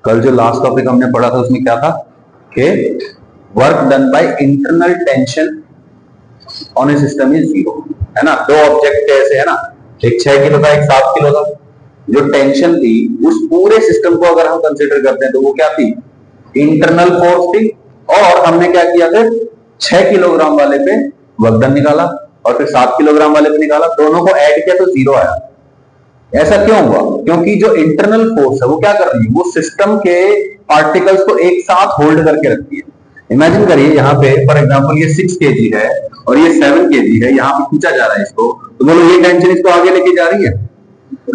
कल जो last topic हमने पढ़ा था उसमें क्या था कि work done by internal tension on a system is zero, है ना। दो ऑब्जेक्ट ऐसे है ना, एक 6 किलो था, एक 7 किलो था। जो टेंशन थी उस पूरे सिस्टम को अगर हम कंसीडर करते हैं तो वो क्या थी, इंटरनल फोर्स थी। और हमने क्या किया फिर 6 किलोग्राम वाले पे वर्क डन निकाला और फिर 7 किलोग्राम वाले पे निकाला, दोनों को ऐड किया तो जीरो आया। ऐसा क्यों हुआ? क्योंकि जो इंटरनल फोर्स है वो क्या कर रही है, वो सिस्टम के पार्टिकल्स को एक साथ होल्ड करके रखती है। इमेजिन करिए यहाँ पे फॉर एग्जांपल ये 6 केजी है और ये 7 केजी है, यहाँ पे खींचा जा रहा है इसको, तो बोलो ये टेंशन इसको आगे लेके जा रही है,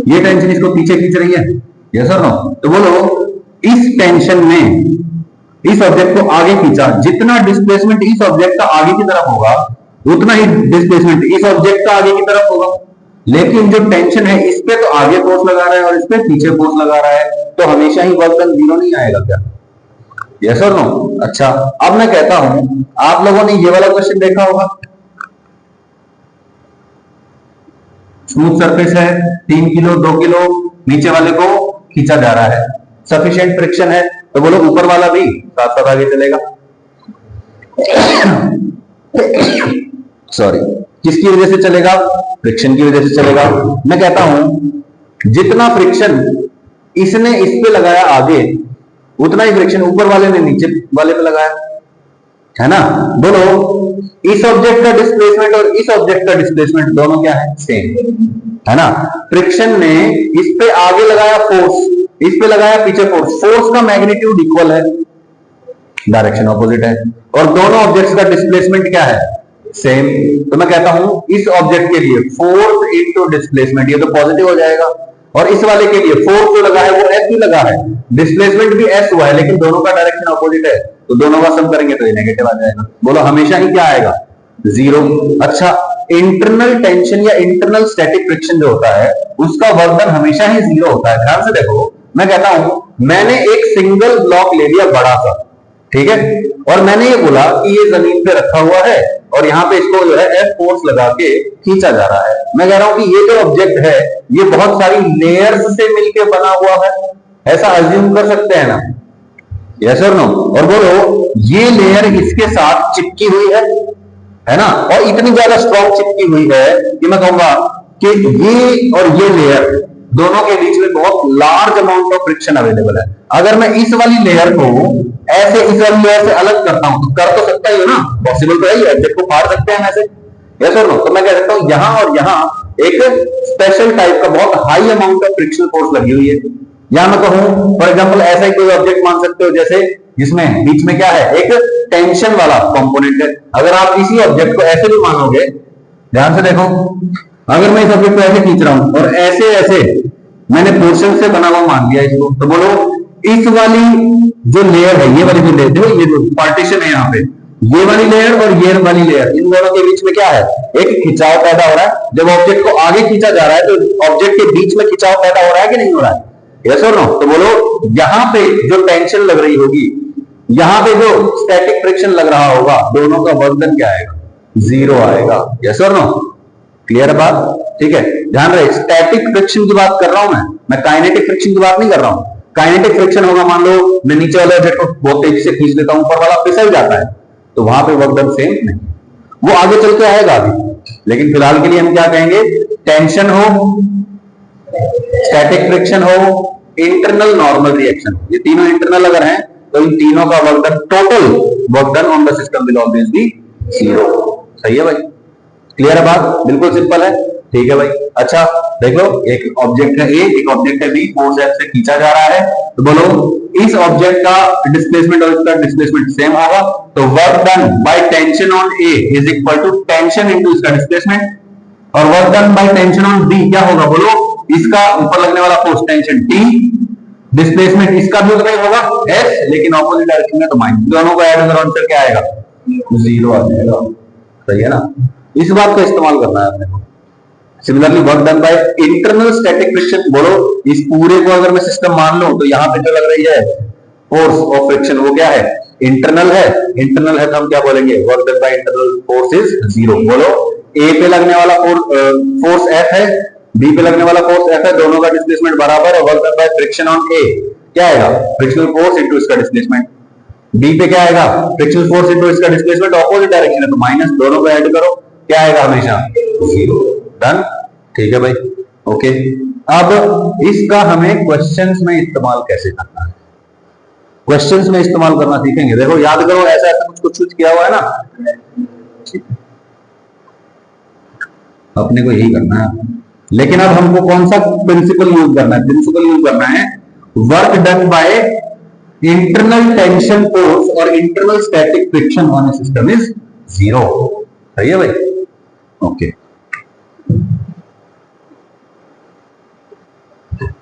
ये टेंशन इसको पीछे खींच रही है, यस और नो? तो बोलो इस टेंशन में इस ऑब्जेक्ट को आगे खींचा, जितना डिस्प्लेसमेंट इस ऑब्जेक्ट का आगे की तरफ होगा उतना ही डिस्प्लेसमेंट इस ऑब्जेक्ट का आगे की तरफ होगा। लेकिन जो टेंशन है इस पे तो आगे फोर्स लगा रहा है और इस पे पीछे फोर्स लगा रहा है, तो हमेशा ही वर्क डन जीरो नहीं आएगा क्या? यस और नो? अच्छा, अब मैं कहता हूं आप लोगों ने ये वाला क्वेश्चन देखा होगा। स्मूथ सरफेस है, 3 किलो 2 किलो नीचे वाले को खींचा जा रहा है, सफिशिएंट फ्रिक्शन है, तो बोलो ऊपर वाला भी साथ साथ आगे चलेगा। सॉरी, किसकी वजह से चलेगा? फ्रिक्शन की वजह से चलेगा। मैं कहता हूं जितना फ्रिक्शन इसने इस पे लगाया आगे, उतना ही फ्रिक्शन ऊपर वाले ने नीचे वाले पे लगाया, है ना। बोलो इस ऑब्जेक्ट का डिस्प्लेसमेंट और इस ऑब्जेक्ट का डिस्प्लेसमेंट दोनों क्या है? सेम, है ना। फ्रिक्शन ने इस पे आगे लगाया फोर्स, इस पे लगाया पीछे फोर्स, फोर्स का मैग्नीट्यूड इक्वल है, डायरेक्शन ऑपोजिट है, और दोनों ऑब्जेक्ट्स का डिस्प्लेसमेंट क्या है? सेम। तो मैं कहता हूं इस ऑब्जेक्ट के लिए फोर्स इनटू डिस्प्लेसमेंट, ये तो पॉजिटिव हो जाएगा, और इस वाले के लिए फोर्स जो लगा है वो एस भी लगा है, डिस्प्लेसमेंट भी एस हुआ है, लेकिन दोनों का डायरेक्शन ऑपोजिट है, तो दोनों का सम करेंगे तो ये नेगेटिव आ जाएगा। बोलो हमेशा ही क्या आएगा? जीरो। अच्छा, इंटरनल टेंशन या इंटरनल स्टैटिक फ्रिक्शन जो होता है उसका वर्क डन हमेशा ही जीरो होता है। ध्यान से देखो, मैं कहता हूं मैंने एक सिंगल ब्लॉक ले लिया बड़ा सा, ठीक है, और मैंने ये बोला कि ये जमीन पे रखा हुआ है और यहाँ पे इसको जो है एफ फोर्स लगा के खींचा जा रहा है। मैं कह रहा हूं कि ये जो ऑब्जेक्ट है ये बहुत सारी लेयर्स से मिलके बना हुआ है, ऐसा अज्यूम कर सकते हैं ना? यस और नो? और बोलो ये लेयर इसके साथ चिपकी हुई है ना, और इतनी ज्यादा स्ट्रॉन्ग चिपकी हुई है कि मैं कहूंगा कि ये और ये लेयर दोनों के बीच में बहुत large amount of friction available है। अगर मैं इस वाली लेयर को ऐसे इस वाली लेयर से अलग करता हूं तो कर तो सकता ही हो ना, पॉसिबल तो है ही, ऑब्जेक्ट को फाड़ सकते हैं ऐसे, यस और नो? तो मैं कह सकता हूं यहां और यहां एक स्पेशल टाइप का बहुत high amount of frictional force लगी हुई है। यहां मैं कहूं फॉर एग्जांपल ऐसा ही कोई ऑब्जेक्ट मान सकते हो जैसे जिसमें बीच में क्या है, एक टेंशन वाला कंपोनेंट है। अगर आप इसी ऑब्जेक्ट को ऐसे भी मानोगे, ध्यान से देखो, अगर मैं इस ऑब्जेक्ट को ऐसे खींच रहा हूं और ऐसे ऐसे मैंने पोर्शन से बना हुआ मान लिया इसको, तो बोलो इस वाली जो लेयर है, ये वाली जो लेयर, देखो ये जो पार्टीशन है यहाँ पे, ये वाली लेयर और ये वाली लेयर, इन दोनों के बीच में क्या है? एक खिंचाव पैदा हो रहा है। जब ऑब्जेक्ट को आगे खींचा जा रहा है तो ऑब्जेक्ट के बीच में खिंचाव पैदा हो रहा है कि नहीं हो रहा है? यस और नो? तो बोलो यहां पे जो टेंशन लग रही होगी, यहां पे जो स्टैटिक फ्रिक्शन लग रहा होगा, दोनों का वर्क डन क्या आएगा? जीरो आएगा। यस और नो? क्लियर बात? ठीक है, ध्यान रहे, स्टैटिक फ्रिक्शन की बात कर रहा हूं मैं काइनेटिक फ्रिक्शन की बात नहीं कर रहा हूं। काइनेटिक फ्रिक्शन होगा, मान लो मैं नीचे वाले ऑब्जेक्ट को बहुत तेजी से खींच लेता हूं, ऊपर वाला फिसल जाता है, तो वहां पे वर्क डन सेम नहीं, वो आगे चल के आएगा अभी, लेकिन फिलहाल के लिए हम क्या कहेंगे? टेंशन हो, स्टैटिक फ्रिक्शन हो, इंटरनल नॉर्मल रिएक्शन, ये तीनों इंटरनल अगर हैं तो इन तीनों का work done, total work done on the system will always be zero. सही है भाई? क्लियर है बात? बिल्कुल सिंपल है, ठीक है भाई। अच्छा देख लो, एक ऑब्जेक्ट है ए, एक ऑब्जेक्ट है बी, फोर्स एफ से खींचा जा रहा है, तो बोलो इस ऑब्जेक्ट का डिस्प्लेसमेंट और इसका डिस्प्लेसमेंट सेम होगा, तो work done by tension on A is equal to tension into इसका डिस्प्लेसमेंट, और work done by tension on B क्या होगा? बोलो इसका ऊपर लगने वाला फोर्स टेंशन टी, डिस्प्लेसमेंट इसका भी उतना ही होगा एस, लेकिन ऑपोजिट डायरेक्शन में तो माइनस, दोनों को ऐड कर आंसर क्या आएगा? जीरो आ जाएगा। सही है ना? इस बात का इस्तेमाल करना है अपने को। Similarly work done by internal static friction, बोलो इस पूरे को अगर मैं सिस्टम मान लूं तो यहां पे जो लग रही है फोर्स ऑफ फ्रिक्शन वो क्या है? इंटरनल है। इंटरनल है तो हम क्या बोलेंगे? Work done by internal force is zero. बोलो ए पे लगने वाला फोर्स एफ है, बी पे लगने वाला फोर्स एफ है, दोनों का डिस्प्लेसमेंट बराबर है, work done by friction on A क्या आएगा, फ्रिक्शनल फोर्स इनटू इसका डिस्प्लेसमेंट। बी पे क्या आएगा, फ्रिक्शनल फोर्स इनटू इसका डिस्प्लेसमेंट, ऑपोजिट डायरेक्शन है तो माइनस, दोनों को ऐड करो, क्या आएगा हमेशा 0। डन, ठीक है भाई, ओके। अब इसका हमें क्वेश्चंस में इस्तेमाल कैसे करना है, क्वेश्चंस में इस्तेमाल करना सीखेंगे। देखो याद करो, ऐसा ऐसा कुछ कुछ किया हुआ है ना, अपने को यही करना है। लेकिन अब हमको कौन सा प्रिंसिपल यूज करना है, प्रिंसिपल यूज करना है work done by internal tension force और internal static friction on a system is 0। सही है भाई, ओके।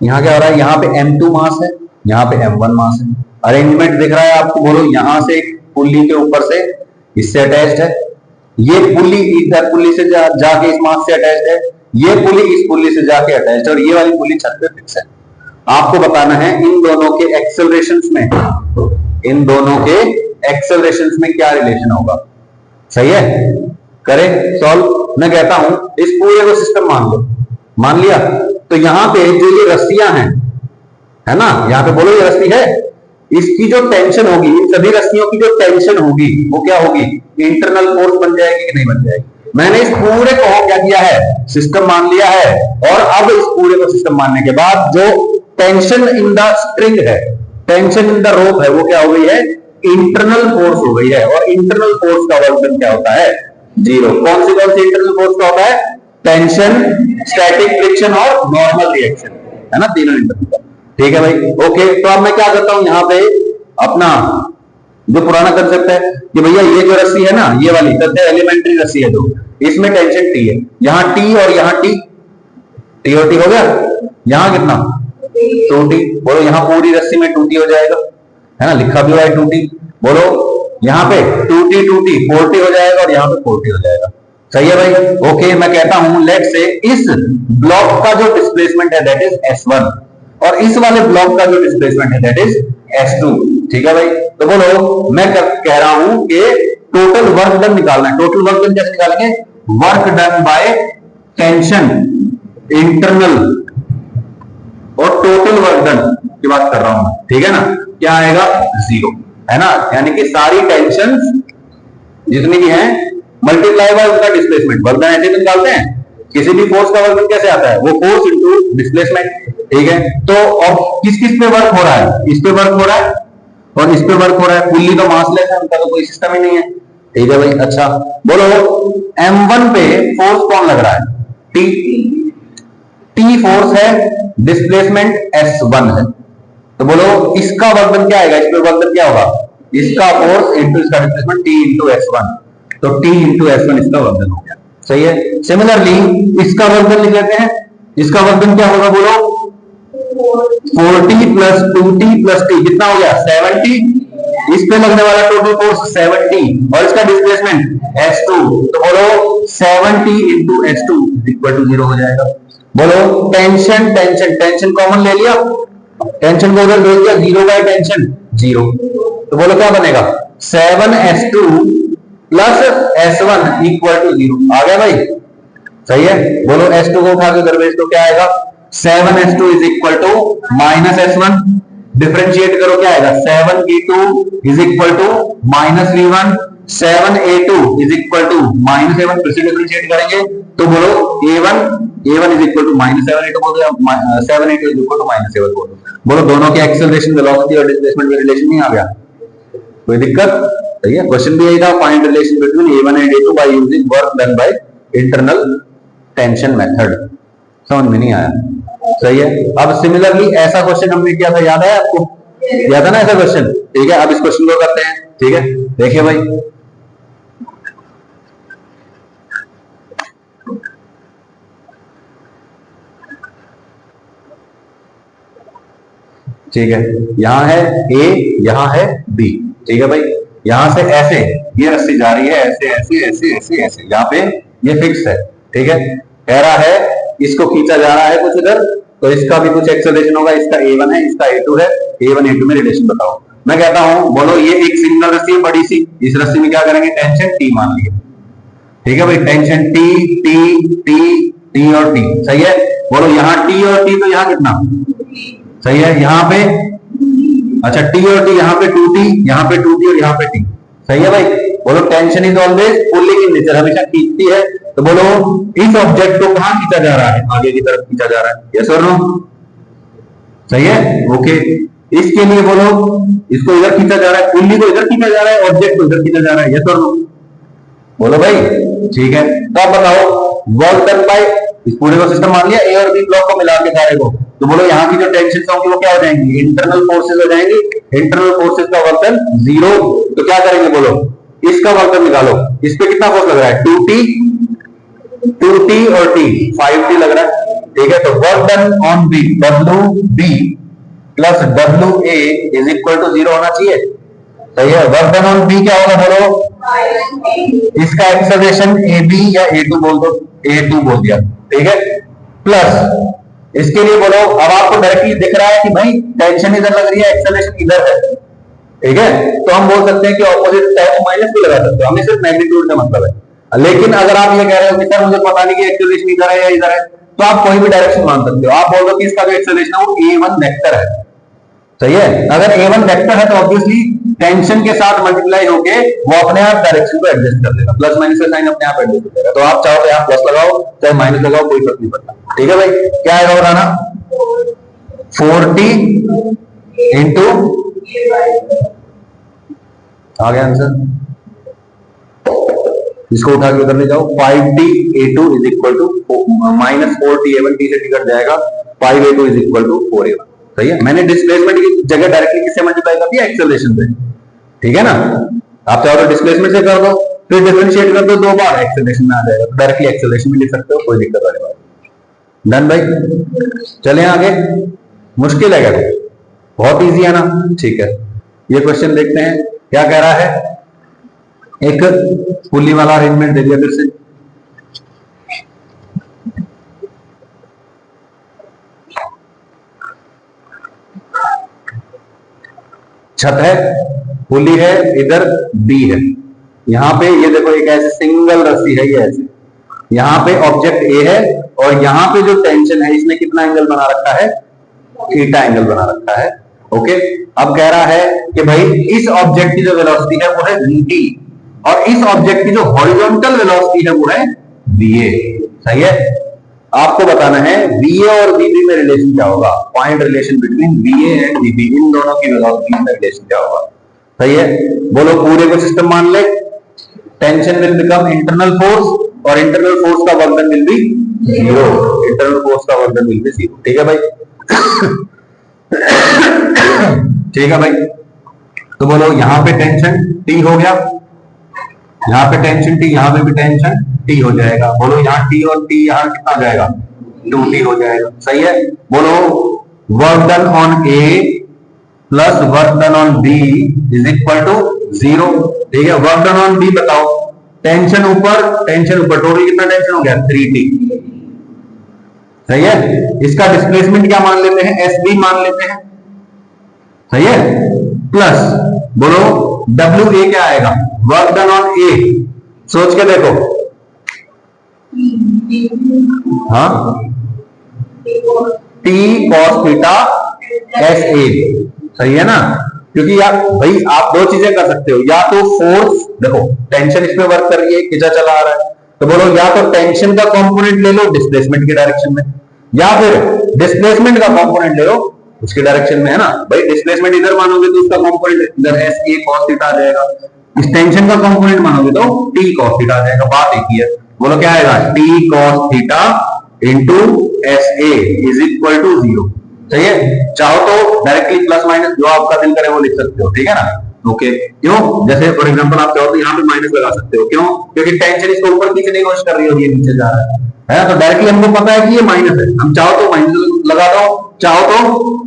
यहां क्या हो रहा है, यहां पे M2 मास है, यहां पे M1 मास है। अरेंजमेंट दिख रहा है आपको, बोलो यहां से एक पुल्ली के ऊपर से इससे अटैच्ड है, ये पुल्ली इधर पुल्ली से जाके इस मास से अटैच्ड है, ये पुल्ली इस पुल्ली से जाके अटैच्ड है, और ये वाली पुल्ली छत पे फिक्स है। आपको बताना है इन दोनों के एक्सेलरेशंस में, इन दोनों के एक्सेलरेशंस में क्या रिलेशन होगा। सही है, करें सॉल्व। मैं कहता हूं इस पूरे को सिस्टम मान लो, मान लिया, तो यहां पे जो ये रस्सियां हैं, है ना, यहां पे बोलो ये रस्सी है, इसकी जो टेंशन होगी, इन सभी रस्सियों की जो टेंशन होगी वो क्या होगी, इंटरनल फोर्स बन जाएगी कि नहीं बन जाएगी। मैंने इस पूरे को क्या किया है, सिस्टम मान लिया है, और अब इस पूरे को सिस्टम मानने के बाद जो टेंशन इन द स्ट्रिंग है, टेंशन इन द रोप है, वो क्या हो गई है, इंटरनल फोर्स हो गई है। और इंटरनल फोर्स का वर्क क्या होता है, 0। कौन सी इंटरनल फोर्स का होता है, टेंशन, स्टैटिक फ्रिक्शन और नॉर्मल रिएक्शन, है ना, तीनों इंटरनल। ठीक है भाई, ओके। तो अब मैं क्या करता हूं, यहां पे अपना जो पुराना कंसेप्ट है कि भैया ये जो रस्सी है ना, ये वाली सबसे एलिमेंट्री रस्सी है, जो इसमें टेंशन T है, यहां T और यहां T और T हो गया, यहां कितना 2T। बोलो यहां पूरी रस्सी में 2T हो जाएगा, है ना, लिखा भी हुआ है 2T। बोलो यहां पे 2T 4T हो जाएगा, और यहां पे 4T हो जाएगा। सही है भाई, ओके। मैं कहता हूं लेट से इस ब्लॉक का जो डिस्प्लेसमेंट है दैट इज S1, और इस वाले ब्लॉक का जो डिस्प्लेसमेंट है दैट इज S2। ठीक है भाई, तो बोलो मैं कह रहा हूं कि टोटल वर्क डन निकालना है। टोटल वर्क डन कैसे निकालेंगे, work done by tension internal और टोटल वर्क डन की बात कर रहा हूं, ठीक है ना, क्या आएगा 0, है ना, यानी कि सारी टेंशन जितनी भी हैं मल्टीप्लाई बाय उसका डिस्प्लेसमेंट। वर्क डन ऐसे निकालते हैं, किसी भी फोर्स का वर्क डन कैसे आता है, वो फोर्स इनटू डिस्प्लेसमेंट। ठीक है, तो अब किस किस पे वर्क हो रहा है, इस पे वर्क हो रहा है और इस पे वर्क हो रहा है। पुल्ली तो मासलेस है, उनका तो कोई सिस्टम ही नहीं है। ठीक है भाई, अच्छा बोलो M1 पे फोर्स कौन लग रहा है, T फोर्स है, डिस्प्लेसमेंट S1 है, तो बोलो इसका वर्क डन क्या आएगा, इस पे वर्क डन क्या होगा, इसका फोर्स इनटू इसका डिस्प्लेसमेंट T इनटू S1, तो T इनटू S1 इसका वर्क डन हो गया। सही है, सिमिलरली इसका वर्क डन लिख लेते हैं, इसका वर्क डन क्या होगा, बोलो 4T plus 2T plus T कितना हो गया 70, इस पे लगने वाला टोटल फोर्स 70 और इसका डिस्प्लेसमेंट S2, तो बोलो 70 इंटू S2 इक्वल टू 0 हो जाएगा। बोलो टेंशन टेंशन टेंशन कॉमन ले लिया, टेंशन को उधर भेज दिया, 0 बाय टेंशन 0, तो बोलो क्या बनेगा 7S2 plus S1 equal to 0। आ गया भाई, सही है। बोलो S2 को उठा के उधर भेज दो, क्या आएगा 7S2 is equal to minus S1, differentiate करो क्या आएगा 7V2 is equal to minus V1, 7A2 is equal to minus A1, फिर से डिफरेंशिएट करेंगे तो बोलो A1 is equal to minus 7A2 बोल दो, 7A2 is equal to minus A1 बोल दो। बोलो दोनों के एक्सेलरेशन वेलोसिटी और डिस्प्लेसमेंट में रिलेशन नहीं आ गया, कोई दिक्कत? सही है, क्वेश्चन भी यही था, find relation between A1 and A2 by using work done by internal tension method. समझ में नहीं आया? सही है। अब सिमिलरली ऐसा क्वेश्चन हमने किया था, याद है आपको, याद है ना ऐसा क्वेश्चन? ठीक है, अब इस क्वेश्चन को करते हैं। ठीक है, देखिए भाई, ठीक है, यहां है A, यहां है B। ठीक है भाई, यहां से ऐसे ये रस्सी जा रही है, ऐसे ऐसे ऐसे ऐसे ऐसे, यहाँ पे ये फिक्स है। ठीक है, कह रहा है इसको खींचा जा रहा है कुछ इधर, तो इसका भी कुछ एक्सेलरेशन होगा, इसका A1 है, इसका A2 है, A1 A2 में रिलेशन बताओ। मैं कहता हूं बोलो ये एक सिंगल रस्सी है बड़ी सी, इस रस्सी में क्या करेंगे टेंशन T मान लिया। ठीक है भाई, tension T T T T और T। सही है, बोलो यहाँ T और T, तो यहाँ कितना, सही है, यहाँ पे अच्छा टी और टी, यहाँ पे 2t, यहाँ पे 2t और यहाँ पे t। सही है भाई। बोलो tension is always pulling in nature, हमेशा खींचती है। तो बोलो इस ऑब्जेक्ट को कहां खींचा जा रहा है, आगे की तरफ खींचा जा रहा है, यस और नो? सही है, ओके। इसके लिए बोलो इसको इधर खींचा जा रहा है, पुल्ली को इधर खींचा जा रहा है, ऑब्जेक्ट को इधर खींचा जा रहा है, यस और नो? बोलो भाई, ठीक है। तो आप बताओ वर्क डन बाय, इस पूरे को सिस्टम मान लिया, ए और बी ब्लॉक को मिला के सारे को, तो बोलो यहाँ की जो टेंशन होंगी वो क्या हो जाएंगी, इंटरनल फोर्सेस हो जाएंगी। इंटरनल फोर्सेस का वर्क डन 0, तो क्या करेंगे बोलो, इसका वर्क डन निकालो। इस पे कितना फोर्स लग रहा है, 2t और t 5t लग रहा है, ठीक है। तो work done on B, WB plus WA is equal to 0 होना चाहिए। सही है। वर्क डन ऑन बी क्या होगा बोलो, इसका एक्सेलरेशन AB या A2 बोल दो, A2 बोल दिया, ठीक है। प्लस इसके लिए बोलो, अब आपको डायरेक्टली दिख रहा है कि भाई टेंशन इधर लग रही है, एक्सेलरेशन इधर है, ठीक है। तो हम बोल सकते हैं कि ऑपोजिट साइड को माइनस भी लगा सकते हो, हमें सिर्फ मैग्नीट्यूड का मतलब है। लेकिन अगर आप ये कह रहे हो कि सर मुझे पता नहीं कि एक्सेलरेशन इधर है या इधर है, तो आप कोई भी डायरेक्शन मान सकते हो। आप बोल दो कि इसका जो एक्सेलरेशन है वो A1 वेक्टर है। सही है। अगर A1 वेक्टर है तो ऑब्वियसली टेंशन के साथ मल्टीप्लाई होके वो अपने आप डायरेक्शन को एडजस्ट कर देगा, प्लस माइनस का साइन अपने आप एडजस्ट कर देगा। तो आप चाहो तो यहाँ प्लस लगाओ चाहे माइनस लगाओ, कोई फर्क नहीं पड़ता, ठीक है भाई। क्या आएगा बताना, 4t इंटू, आ गया आंसर, इसको उठा के उधर ले जाओ, 5t A2 is equal to minus 4t A1, t से t कट जाएगा, 5A2 is equal to 4A1। सही है। मैंने डिस्प्लेसमेंट की जगह डायरेक्टली किससे मल्टीप्लाई कर दिया, एक्सेलरेशन से, ठीक है ना। आप चाहो तो डिस्प्लेसमेंट से कर दो, फिर डिफरेंशिएट कर दो 2 बार, एक्सेलरेशन में आ जाएगा, तो डायरेक्टली एक्सेलरेशन भी लिख सकते हो, कोई दिक्कत वाली बात। डन भाई, चलें आगे। मुश्किल है क्या, बहुत इजी है ना, ठीक है। ये क्वेश्चन देखते हैं क्या कह रहा है। एक पुली वाला अरेंजमेंट दे दिया फिर से, छत है, पुली है, इधर बी है, यहाँ पे ये देखो एक ऐसे सिंगल रस्सी है, ये ऐसे, यहाँ पे ऑब्जेक्ट ए है और यहाँ पे जो टेंशन है इसने कितना एंगल बना रखा है, थीटा एंगल बना रखा है, ओके। अब कह रहा है कि भाई इस ऑब्जेक्ट की जो वेलोसिटी है वो है vt और इस ऑब्जेक्ट की जो हॉरिजॉन्टल वेलोसिटी है वो है va। सही है। आपको बताना है va और vb में रिलेशन क्या होगा, point relation between va and vb, इन दोनों की वेलोसिटी में रिलेशन क्या होगा। सही है। बोलो पूरे को सिस्टम मान ले, tension will become internal force और इंटरनल फोर्स का work done will be 0, internal force का वर्क डन विल बी 0, ठीक है भाई। ठीक है भाई। तो बोलो यहाँ पे टेंशन T हो गया, यहाँ पे टेंशन T, यहाँ पे भी टेंशन T हो जाएगा। बोलो यहाँ T और T यहाँ कितना हो जाएगा, 2T हो जाएगा। सही है। बोलो work done on A plus work done on B is equal to 0, ठीक है। वर्क डन ऑन B बताओ, टेंशन ऊपर टोटल कितना टेंशन हो गया, 3T। सही है। इसका डिस्प्लेसमेंट क्या मान लेते हैं, SB मान लेते हैं। सही है। प्लस बोलो WA क्या आएगा, वर्क डन ऑन A, सोच के देखो, हाँ, T cos थीटा SA। सही है ना। क्योंकि यार भाई आप दो चीजें कर सकते हो, या तो फोर्स, देखो टेंशन इस पे वर्क कर रही है, खींचा चला आ रहा है, तो बोलो या तो टेंशन का कंपोनेंट ले लो डिस्प्लेसमेंट की डायरेक्शन में, या फिर डिस्प्लेसमेंट का कंपोनेंट ले लो उसकी डायरेक्शन में, है ना भाई। डिस्प्लेसमेंट इधर मानोगे तो उसका कंपोनेंट इधर SA cos थीटा आ जाएगा, इस टेंशन का कंपोनेंट मानोगे तो T cos थीटा आ जाएगा, बात एक ही है। बोलो क्या आएगा, T cos theta into SA is equal to 0। सही है। चाहो तो डायरेक्टली प्लस माइनस जो आपका दिल करे वो लिख सकते हो, ठीक है ना। ओके, क्यों, जैसे फॉर एग्जांपल आप चाहो तो यहाँ पे माइनस लगा सकते हो, क्यों, क्योंकि टेंशन इसको ऊपर खींचने की कोशिश कर रही होगी, नीचे जा रहा है, तो डायरेक्टली हमको पता है कि ये माइनस है, हम चाहो तो माइनस लगा दो, चाहो तो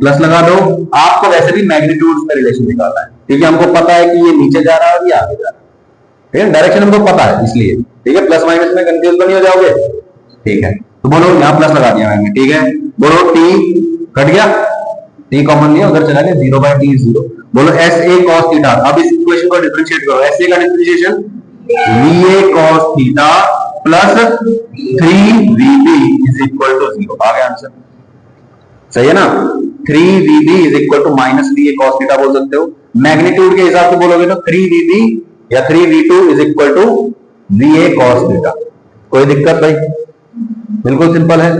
प्लस लगा दो। आपको वैसे भी मैग्नीट्यूड में रिलेशन निकालना है, क्योंकि हमको पता है कि ये नीचे जा रहा है और ये आगे जा रहा है, ठीक है, डायरेक्शन हमको पता है इसलिए, ठीक है। प्लस माइनस में कंफ्यूज तो नहीं हो जाओगे, ठीक है। तो बोलो यहाँ प्लस लगा दिया मैंने, ठीक है। बोलो T कट गया, T कॉमन लिया, उधर चला गया, 0/T 0। बोलो SA cos थीटा, अब इस इक्वेशन को डिफरेंशिएट करो, SA का differentiation VA cos theta plus 3VB is equal to 0, आ गया आंसर। सही है ना। 3VB is equal to minus VA cos theta बोल सकते हो। मैग्नीट्यूड के हिसाब से बोलोगे तो 3VB या 3V2 is equal to VA cos theta. कोई दिक्कत भाई? बिल्कुल सिंपल है।